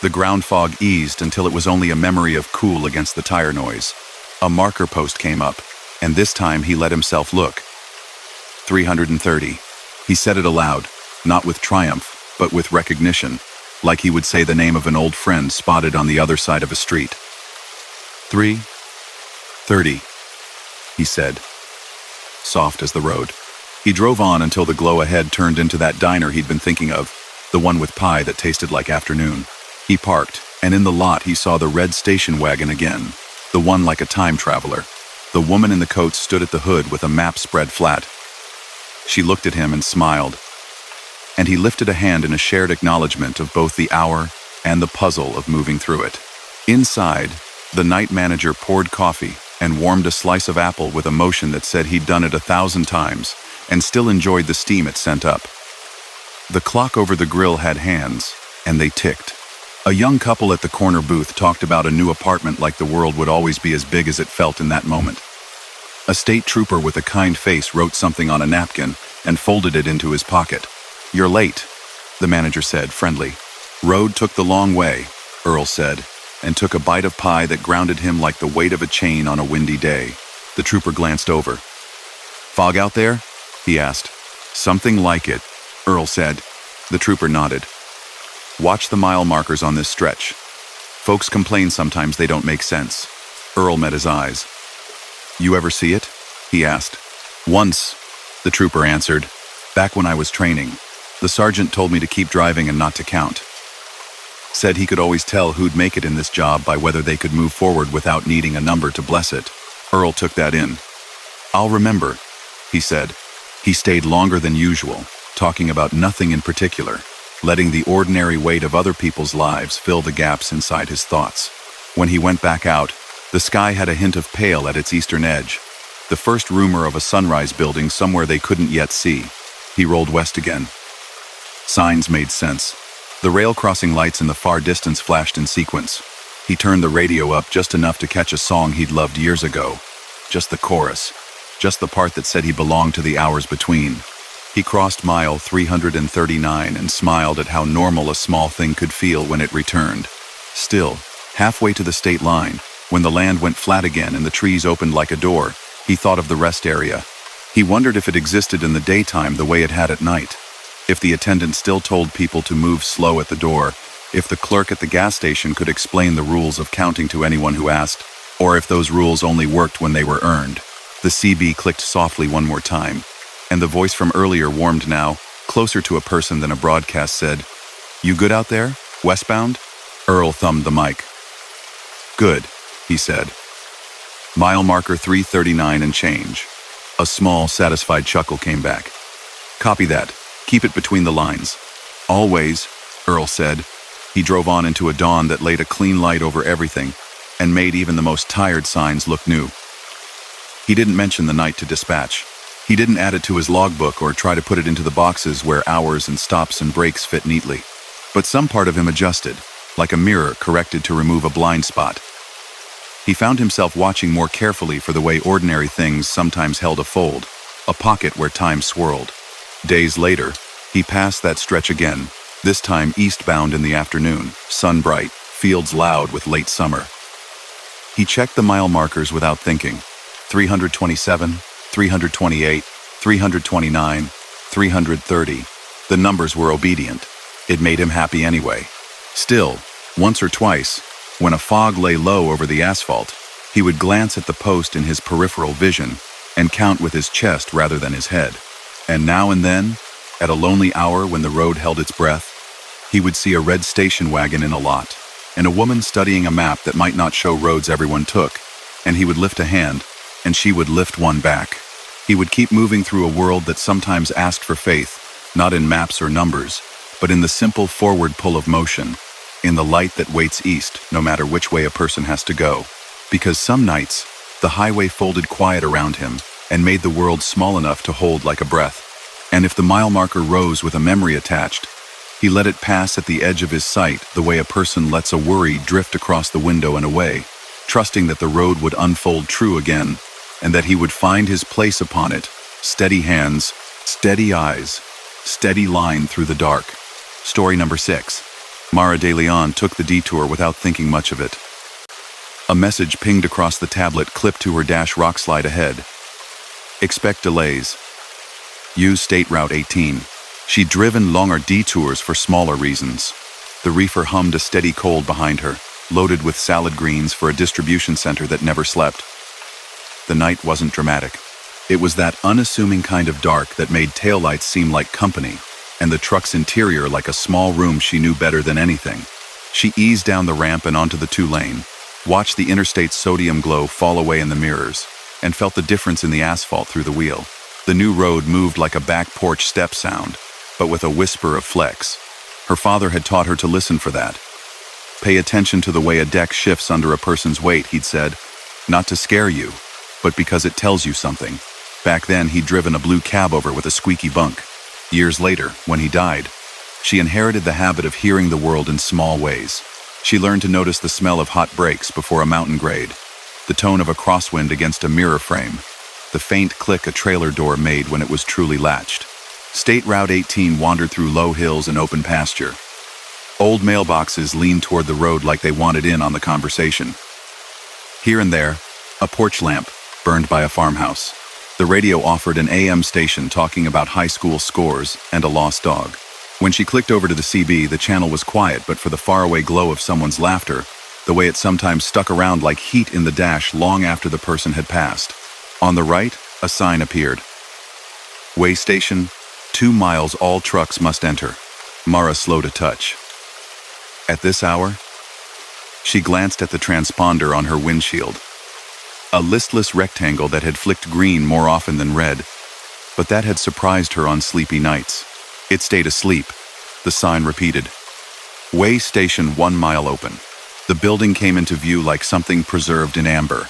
The ground fog eased until it was only a memory of cool against the tire noise. A marker post came up, and this time he let himself look. 330. He said it aloud, not with triumph, but with recognition, like he would say the name of an old friend spotted on the other side of a street. 330, he said, soft as the road. He drove on until the glow ahead turned into that diner he'd been thinking of, the one with pie that tasted like afternoon. He parked, and in the lot he saw the red station wagon again, the one like a time traveler. The woman in the coat stood at the hood with a map spread flat. She looked at him and smiled, and he lifted a hand in a shared acknowledgement of both the hour and the puzzle of moving through it. Inside, the night manager poured coffee and warmed a slice of apple with a motion that said he'd done it 1,000 times and still enjoyed the steam it sent up. The clock over the grill had hands, and they ticked. A young couple at the corner booth talked about a new apartment like the world would always be as big as it felt in that moment. A state trooper with a kind face wrote something on a napkin and folded it into his pocket. "You're late," the manager said, friendly. "Road took the long way," Earl said, and took a bite of pie that grounded him like the weight of a chain on a windy day. The trooper glanced over. "Fog out there?" he asked. "Something like it," Earl said. The trooper nodded. "Watch the mile markers on this stretch. Folks complain sometimes they don't make sense." Earl met his eyes. "You ever see it?" he asked. "Once," the trooper answered. "Back when I was training. The sergeant told me to keep driving and not to count. Said he could always tell who'd make it in this job by whether they could move forward without needing a number to bless it." Earl took that in. "I'll remember," he said. He stayed longer than usual, talking about nothing in particular, letting the ordinary weight of other people's lives fill the gaps inside his thoughts. When he went back out, the sky had a hint of pale at its eastern edge, the first rumor of a sunrise building somewhere they couldn't yet see. He rolled west again. Signs made sense. The rail crossing lights in the far distance flashed in sequence. He turned the radio up just enough to catch a song he'd loved years ago. Just the chorus. Just the part that said he belonged to the hours between. He crossed mile 339 and smiled at how normal a small thing could feel when it returned. Still, halfway to the state line, when the land went flat again and the trees opened like a door, he thought of the rest area. He wondered if it existed in the daytime the way it had at night. If the attendant still told people to move slow at the door, if the clerk at the gas station could explain the rules of counting to anyone who asked, or if those rules only worked when they were earned. The CB clicked softly one more time, and the voice from earlier warmed now, closer to a person than a broadcast said, "You good out there? Westbound?" Earl thumbed the mic. "Good," he said. "Mile marker 339 and change." A small, satisfied chuckle came back. "Copy that. Keep it between the lines." "Always," Earl said. He drove on into a dawn that laid a clean light over everything and made even the most tired signs look new. He didn't mention the night to dispatch. He didn't add it to his logbook or try to put it into the boxes where hours and stops and breaks fit neatly. But some part of him adjusted, like a mirror corrected to remove a blind spot. He found himself watching more carefully for the way ordinary things sometimes held a fold, a pocket where time swirled. Days later, he passed that stretch again, this time eastbound in the afternoon, sun bright, fields loud with late summer. He checked the mile markers without thinking. 327, 328, 329, 330. The numbers were obedient. It made him happy anyway. Still, once or twice, when a fog lay low over the asphalt, he would glance at the post in his peripheral vision and count with his chest rather than his head. And now and then, at a lonely hour when the road held its breath, he would see a red station wagon in a lot, and a woman studying a map that might not show roads everyone took, and he would lift a hand, and she would lift one back. He would keep moving through a world that sometimes asked for faith, not in maps or numbers, but in the simple forward pull of motion, in the light that waits east no matter which way a person has to go. Because some nights, the highway folded quiet around him and made the world small enough to hold like a breath. And if the mile marker rose with a memory attached, he let it pass at the edge of his sight the way a person lets a worry drift across the window and away, trusting that the road would unfold true again, and that he would find his place upon it, steady hands, steady eyes, steady line through the dark. Story number 6. Mara de Leon took the detour without thinking much of it. A message pinged across the tablet clipped to her dash rock slide ahead. Expect delays. Use State Route 18. She'd driven longer detours for smaller reasons. The reefer hummed a steady cold behind her, loaded with salad greens for a distribution center that never slept. The night wasn't dramatic. It was that unassuming kind of dark that made taillights seem like company, and the truck's interior like a small room she knew better than anything. She eased down the ramp and onto the 2-lane, watched the interstate's sodium glow fall away in the mirrors, and felt the difference in the asphalt through the wheel. The new road moved like a back porch step sound, but with a whisper of flex. Her father had taught her to listen for that. Pay attention to the way a deck shifts under a person's weight, he'd said, not to scare you, but because it tells you something. Back then, he'd driven a blue cab over with a squeaky bunk. Years later, when he died, she inherited the habit of hearing the world in small ways. She learned to notice the smell of hot brakes before a mountain grade, the tone of a crosswind against a mirror frame, the faint click a trailer door made when it was truly latched. State Route 18 wandered through low hills and open pasture. Old mailboxes leaned toward the road like they wanted in on the conversation. Here and there, a porch lamp burned by a farmhouse. The radio offered an AM station talking about high school scores and a lost dog. When she clicked over to the CB, the channel was quiet, but for the faraway glow of someone's laughter, the way it sometimes stuck around like heat in the dash long after the person had passed. On the right, a sign appeared. Way station, 2 miles all trucks must enter. Mara slowed a touch. At this hour? She glanced at the transponder on her windshield. A listless rectangle that had flicked green more often than red, but that had surprised her on sleepy nights. It stayed asleep. The sign repeated. Way station 1 mile open. The building came into view like something preserved in amber.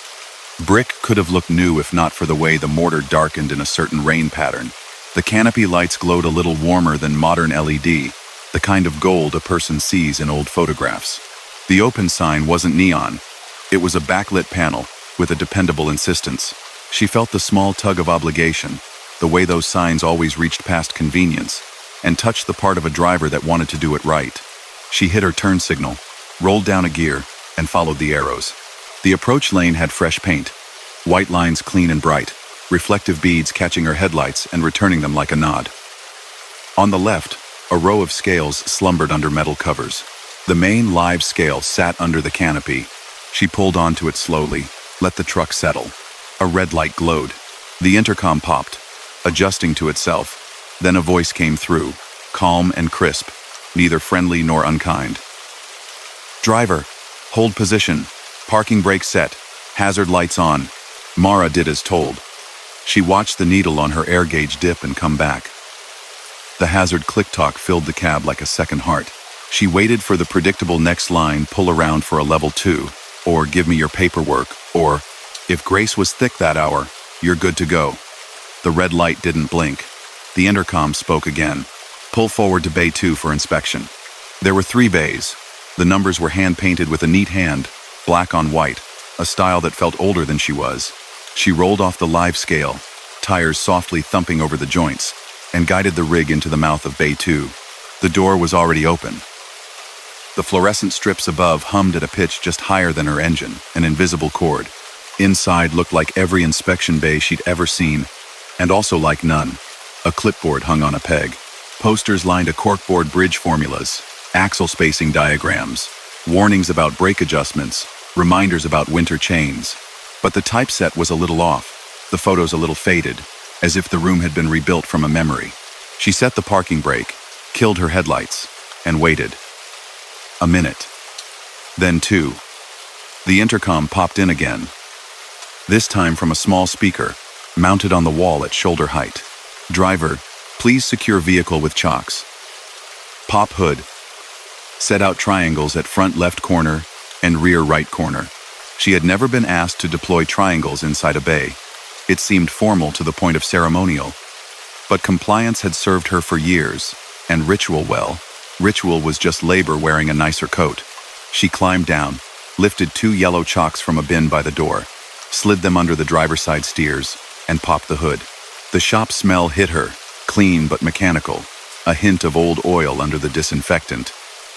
Brick could have looked new if not for the way the mortar darkened in a certain rain pattern. The canopy lights glowed a little warmer than modern LED, the kind of gold a person sees in old photographs. The open sign wasn't neon. It was a backlit panel with a dependable insistence. She felt the small tug of obligation, the way those signs always reached past convenience, and touched the part of a driver that wanted to do it right. She hit her turn signal, rolled down a gear, and followed the arrows. The approach lane had fresh paint, white lines clean and bright, reflective beads catching her headlights and returning them like a nod. On the left, a row of scales slumbered under metal covers. The main live scale sat under the canopy. She pulled onto it slowly, let the truck settle. A red light glowed. The intercom popped, adjusting to itself. Then a voice came through, calm and crisp, neither friendly nor unkind. Driver, hold position. Parking brake set. Hazard lights on. Mara did as told. She watched the needle on her air gauge dip and come back. The hazard click-talk filled the cab like a second heart. She waited for the predictable next line, pull around for a level 2, or give me your paperwork, or, if Grace was thick that hour, you're good to go. The red light didn't blink. The intercom spoke again. Pull forward to Bay 2 for inspection. There were 3 bays. The numbers were hand-painted with a neat hand, black on white, a style that felt older than she was. She rolled off the live scale, tires softly thumping over the joints, and guided the rig into the mouth of Bay 2. The door was already open. The fluorescent strips above hummed at a pitch just higher than her engine, an invisible chord. Inside looked like every inspection bay she'd ever seen, and also like none. A clipboard hung on a peg. Posters lined a corkboard bridge formulas, axle spacing diagrams, warnings about brake adjustments, reminders about winter chains. But the typeset was a little off, the photos a little faded, as if the room had been rebuilt from a memory. She set the parking brake, killed her headlights, and waited. A minute. Then 2. The intercom popped in again. This time from a small speaker, mounted on the wall at shoulder height. Driver, please secure vehicle with chocks. Pop hood. Set out triangles at front left corner and rear right corner. She had never been asked to deploy triangles inside a bay. It seemed formal to the point of ceremonial. But compliance had served her for years, and ritual was just labor wearing a nicer coat. She climbed down, lifted 2 yellow chocks from a bin by the door, slid them under the driver's side steers, and popped the hood. The shop smell hit her, clean but mechanical, a hint of old oil under the disinfectant.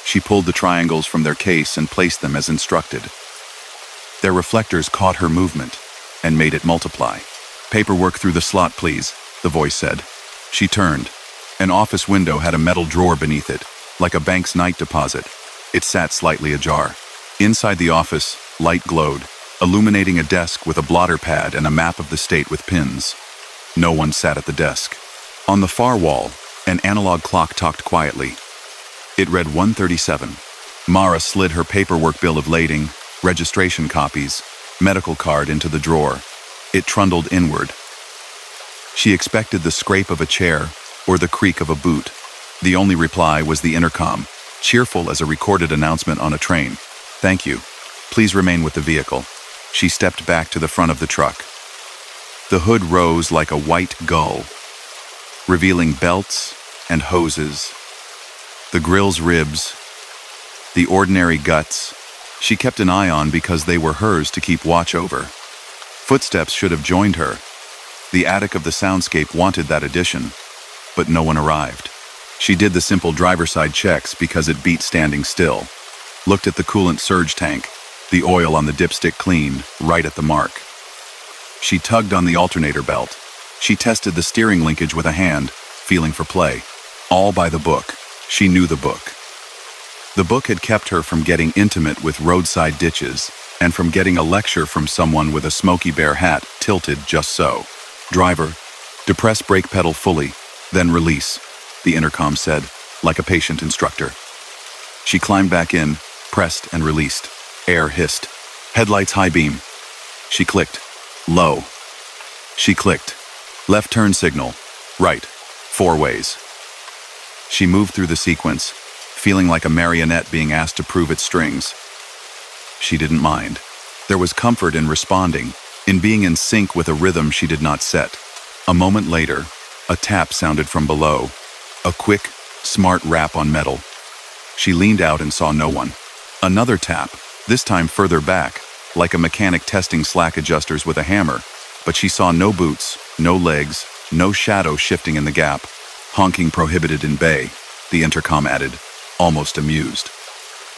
She pulled the triangles from their case and placed them as instructed. Their reflectors caught her movement and made it multiply. Paperwork through the slot, please, the voice said. She turned. An office window had a metal drawer beneath it, like a bank's night deposit. It sat slightly ajar. Inside the office, light glowed, illuminating a desk with a blotter pad and a map of the state with pins. No one sat at the desk. On the far wall, an analog clock ticked quietly. It read 1:37. Mara slid her paperwork bill of lading, registration copies, medical card into the drawer. It trundled inward. She expected the scrape of a chair or the creak of a boot. The only reply was the intercom, cheerful as a recorded announcement on a train. Thank you. Please remain with the vehicle. She stepped back to the front of the truck. The hood rose like a white gull, revealing belts and hoses, the grill's ribs, the ordinary guts she kept an eye on because they were hers to keep watch over. Footsteps should have joined her. The attic of the soundscape wanted that addition, but no one arrived. She did the simple driver-side checks because it beat standing still. Looked at the coolant surge tank, the oil on the dipstick clean, right at the mark. She tugged on the alternator belt. She tested the steering linkage with a hand, feeling for play. All by the book. She knew the book. The book had kept her from getting intimate with roadside ditches and from getting a lecture from someone with a Smokey Bear hat tilted just so. Driver, depress brake pedal fully, then release, the intercom said, like a patient instructor. She climbed back in, pressed and released. Air hissed. Headlights high beam. She clicked. Low. She clicked. Left turn signal. Right. 4 ways. She moved through the sequence, feeling like a marionette being asked to prove its strings. She didn't mind. There was comfort in responding, in being in sync with a rhythm she did not set. A moment later, a tap sounded from below. A quick, smart rap on metal. She leaned out and saw no one. Another tap, this time further back, like a mechanic testing slack adjusters with a hammer, but she saw no boots, no legs, no shadow shifting in the gap. Honking prohibited in bay, the intercom added, almost amused.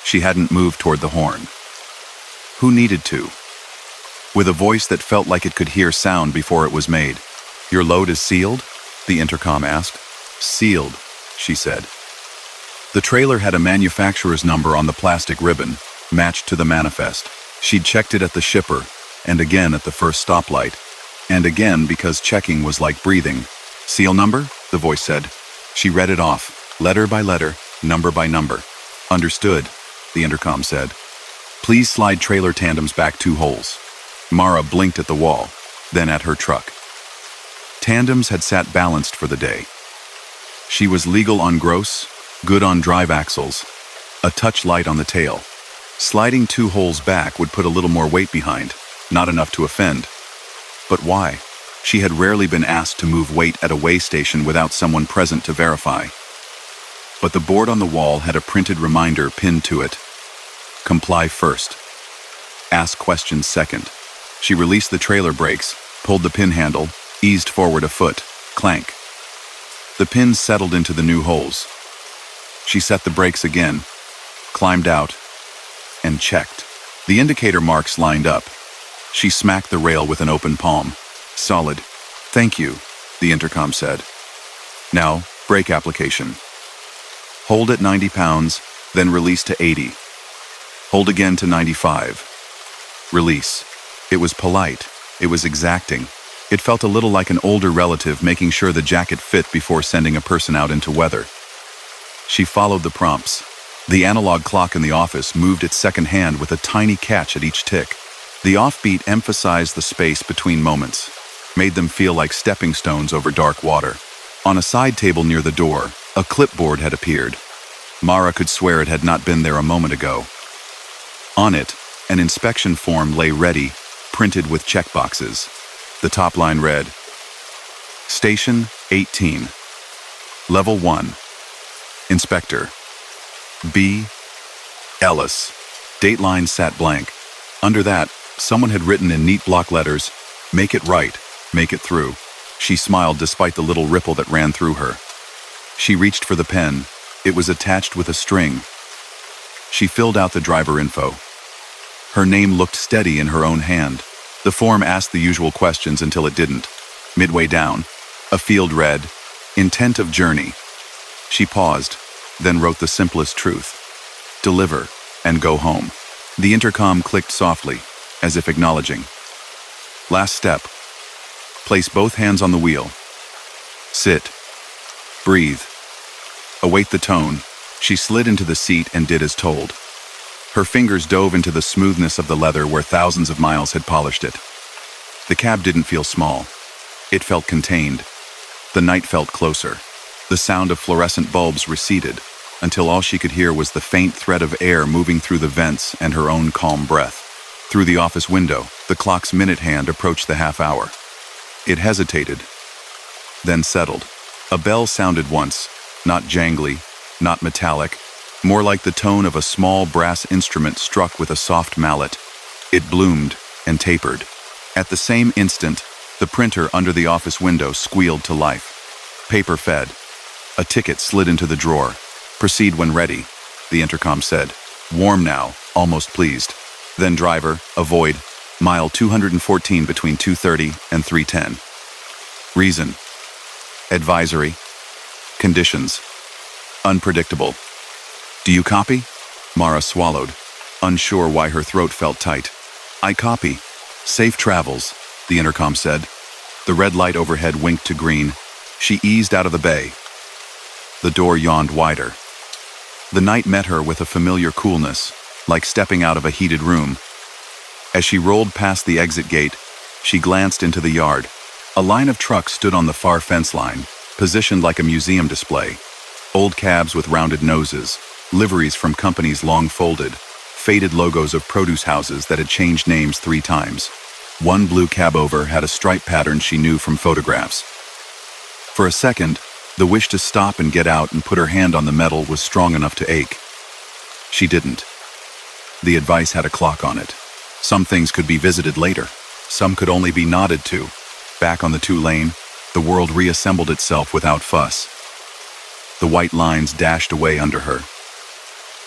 She hadn't moved toward the horn. Who needed to? With a voice that felt like it could hear sound before it was made. Your load is sealed? The intercom asked. Sealed, she said. The trailer had a manufacturer's number on the plastic ribbon, matched to the manifest. She'd checked it at the shipper, and again at the first stoplight, and again because checking was like breathing. Seal number? The voice said. She read it off, letter by letter, number by number. Understood, the intercom said. Please slide trailer tandems back 2 holes. Mara blinked at the wall, then at her truck. Tandems had sat balanced for the day. She was legal on gross, good on drive axles, a touch light on the tail. Sliding 2 holes back would put a little more weight behind, not enough to offend. But why? She had rarely been asked to move weight at a weigh station without someone present to verify. But the board on the wall had a printed reminder pinned to it. Comply first. Ask questions second. She released the trailer brakes, pulled the pin handle, eased forward a foot. Clank. The pins settled into the new holes. She set the brakes again, climbed out, and checked. The indicator marks lined up. She smacked the rail with an open palm. Solid. Thank you, the intercom said. Now, brake application. Hold at 90 pounds, then release to 80. Hold again to 95. Release. It was polite. It was exacting. It felt a little like an older relative making sure the jacket fit before sending a person out into weather. She followed the prompts. The analog clock in the office moved its second hand with a tiny catch at each tick. The offbeat emphasized the space between moments, made them feel like stepping stones over dark water. On a side table near the door, a clipboard had appeared. Mara could swear it had not been there a moment ago. On it, an inspection form lay ready, printed with checkboxes. The top line read, Station 18, Level 1, Inspector, B. Ellis. Dateline sat blank. Under that, someone had written in neat block letters, Make it right, make it through. She smiled despite the little ripple that ran through her. She reached for the pen. It was attached with a string. She filled out the driver info. Her name looked steady in her own hand. The form asked the usual questions until it didn't. Midway down, a field read, Intent of journey. She paused, then wrote the simplest truth. Deliver and go home. The intercom clicked softly, as if acknowledging. Last step. Place both hands on the wheel. Sit. Breathe. Await the tone. She slid into the seat and did as told. Her fingers dove into the smoothness of the leather where thousands of miles had polished it. The cab didn't feel small. It felt contained. The night felt closer. The sound of fluorescent bulbs receded, until all she could hear was the faint thread of air moving through the vents and her own calm breath. Through the office window, the clock's minute hand approached the half hour. It hesitated, then settled. A bell sounded once, not jangly, not metallic, more like the tone of a small brass instrument struck with a soft mallet. It bloomed and tapered. At the same instant, the printer under the office window squealed to life. Paper fed. A ticket slid into the drawer. Proceed when ready, the intercom said. Warm now, almost pleased. Then driver, avoid, mile 214 between 2:30 and 3:10. Reason. Advisory. Conditions. Unpredictable. Do you copy? Mara swallowed, unsure why her throat felt tight. I copy. Safe travels, the intercom said. The red light overhead winked to green. She eased out of the bay. The door yawned wider. The night met her with a familiar coolness, like stepping out of a heated room. As she rolled past the exit gate, she glanced into the yard. A line of trucks stood on the far fence line, positioned like a museum display. Old cabs with rounded noses, liveries from companies long folded, faded logos of produce houses that had changed names 3 times. One blue cab over had a stripe pattern she knew from photographs. For a second, the wish to stop and get out and put her hand on the metal was strong enough to ache. She didn't. The advice had a clock on it. Some things could be visited later. Some could only be nodded to. Back on the 2-lane, the world reassembled itself without fuss. The white lines dashed away under her.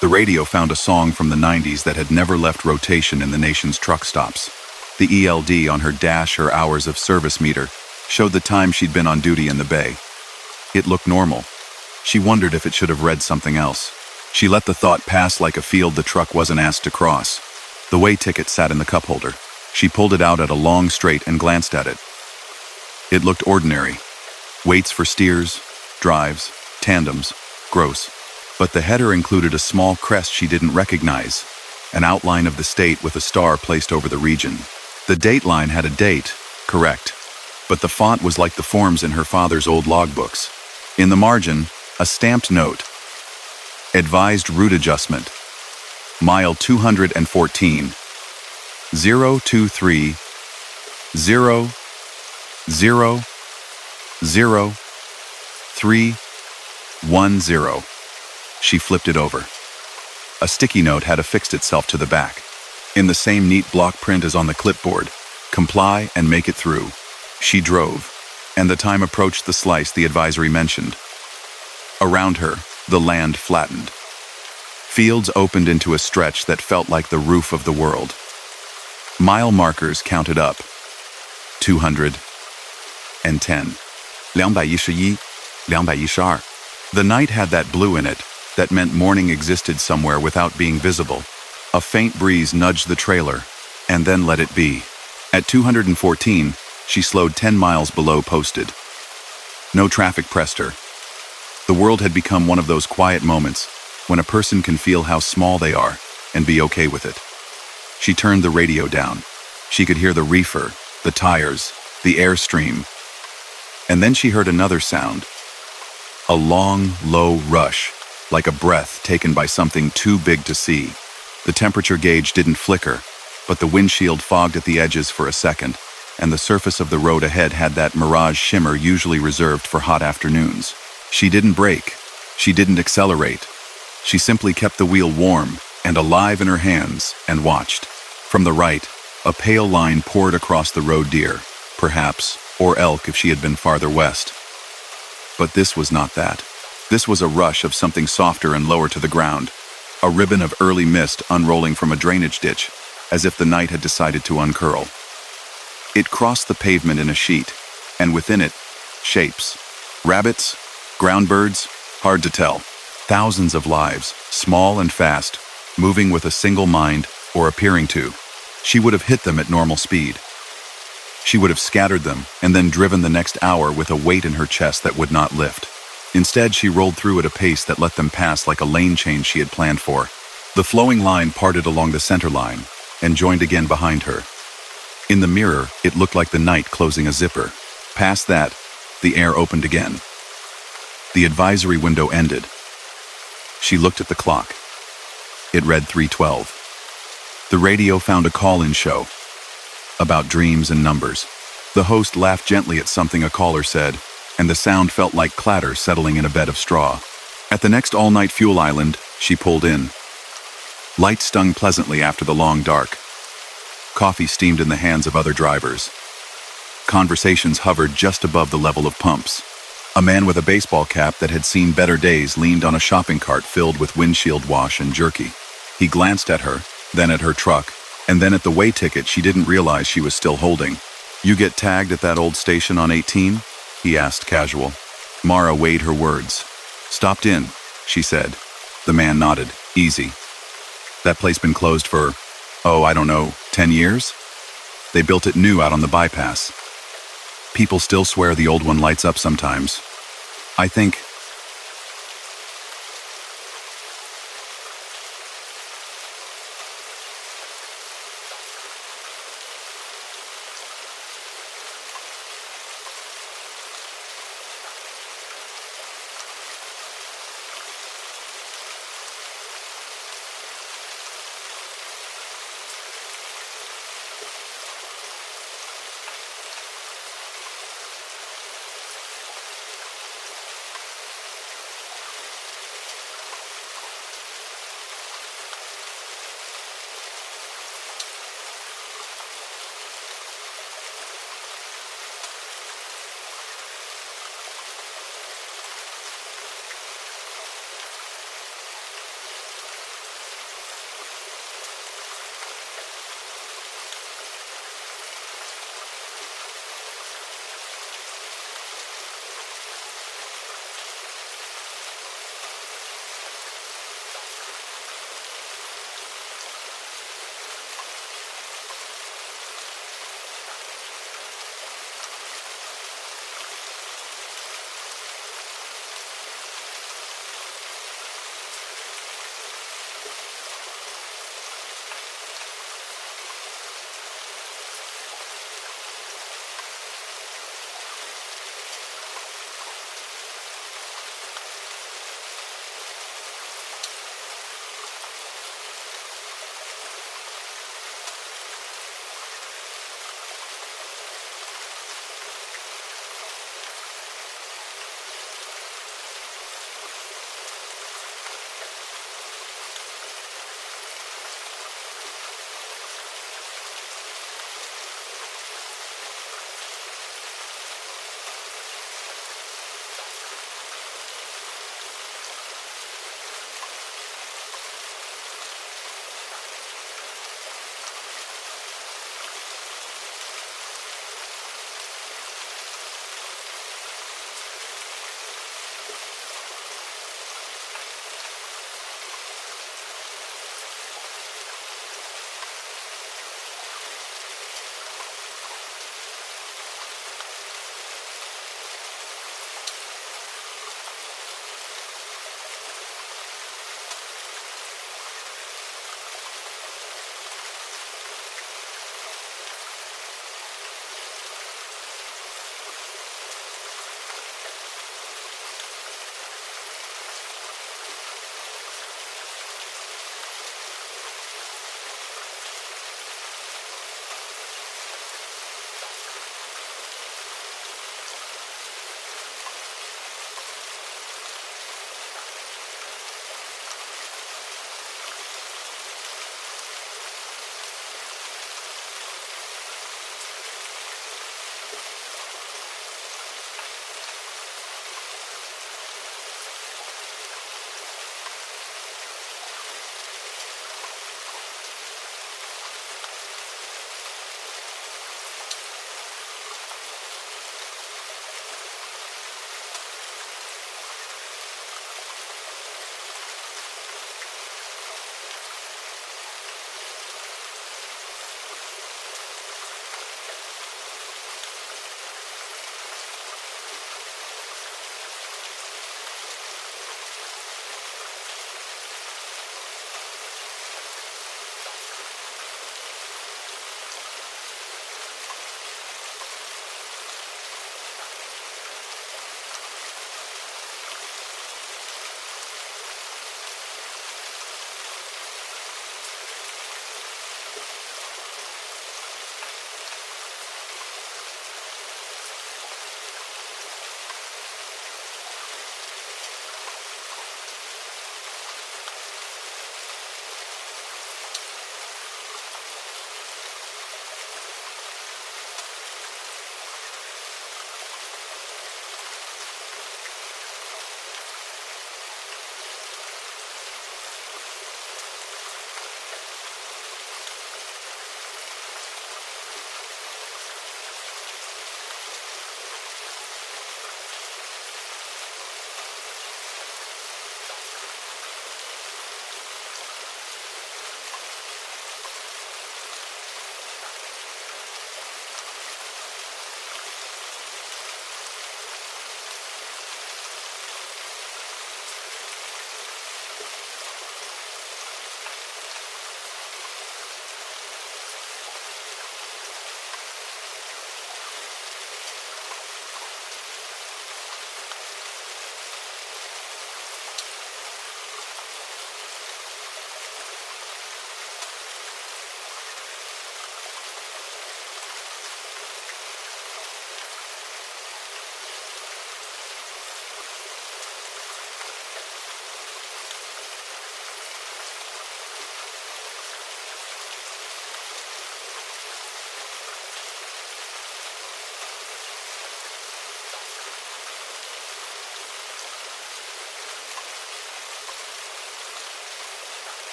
The radio found a song from the 90s that had never left rotation in the nation's truck stops. The ELD on her dash, her hours of service meter, showed the time she'd been on duty in the bay. It looked normal. She wondered if it should have read something else. She let the thought pass like a field the truck wasn't asked to cross. The weigh ticket sat in the cup holder. She pulled it out at a long straight and glanced at it. It looked ordinary. Weights for steers, drives, tandems, gross. But the header included a small crest she didn't recognize, an outline of the state with a star placed over the region. The date line had a date, correct, but the font was like the forms in her father's old logbooks. In the margin, a stamped note. Advised route adjustment. Mile 214. 023 0 00310. She flipped it over. A sticky note had affixed itself to the back. In the same neat block print as on the clipboard, comply and make it through. She drove, and the time approached the slice the advisory mentioned. Around her, the land flattened. Fields opened into a stretch that felt like the roof of the world. Mile markers counted up. 210. 211. The night had that blue in it that meant morning existed somewhere without being visible. A faint breeze nudged the trailer, and then let it be. At 214, she slowed 10 miles below posted. No traffic pressed her. The world had become one of those quiet moments when a person can feel how small they are and be okay with it. She turned the radio down. She could hear the reefer, the tires, the airstream. And then she heard another sound. A long, low rush, like a breath taken by something too big to see. The temperature gauge didn't flicker, but the windshield fogged at the edges for a second, and the surface of the road ahead had that mirage shimmer usually reserved for hot afternoons. She didn't brake. She didn't accelerate. She simply kept the wheel warm and alive in her hands and watched. From the right, a pale line poured across the road. Deer, perhaps, or elk if she had been farther west. But this was not that. This was a rush of something softer and lower to the ground, a ribbon of early mist unrolling from a drainage ditch, as if the night had decided to uncurl. It crossed the pavement in a sheet, and within it, shapes. Rabbits, ground birds, hard to tell. Thousands of lives, small and fast, moving with a single mind, or appearing to. She would have hit them at normal speed. She would have scattered them and then driven the next hour with a weight in her chest that would not lift. Instead, she rolled through at a pace that let them pass like a lane change she had planned for. The flowing line parted along the center line and joined again behind her. In the mirror, it looked like the night closing a zipper. Past that, the air opened again. The advisory window ended. She looked at the clock. It read 3:12. The radio found a call-in show about dreams and numbers. The host laughed gently at something a caller said, and the sound felt like clatter settling in a bed of straw. At the next all-night fuel island, she pulled in. Light stung pleasantly after the long dark. Coffee steamed in the hands of other drivers. Conversations hovered just above the level of pumps. A man with a baseball cap that had seen better days leaned on a shopping cart filled with windshield wash and jerky. He glanced at her, then at her truck, and then at the weigh ticket she didn't realize she was still holding. "You get tagged at that old station on 18? He asked casual. Mara weighed her words. "Stopped in," she said. The man nodded. "Easy. That place been closed for, I don't know, 10 years? They built it new out on the bypass. People still swear the old one lights up sometimes. I think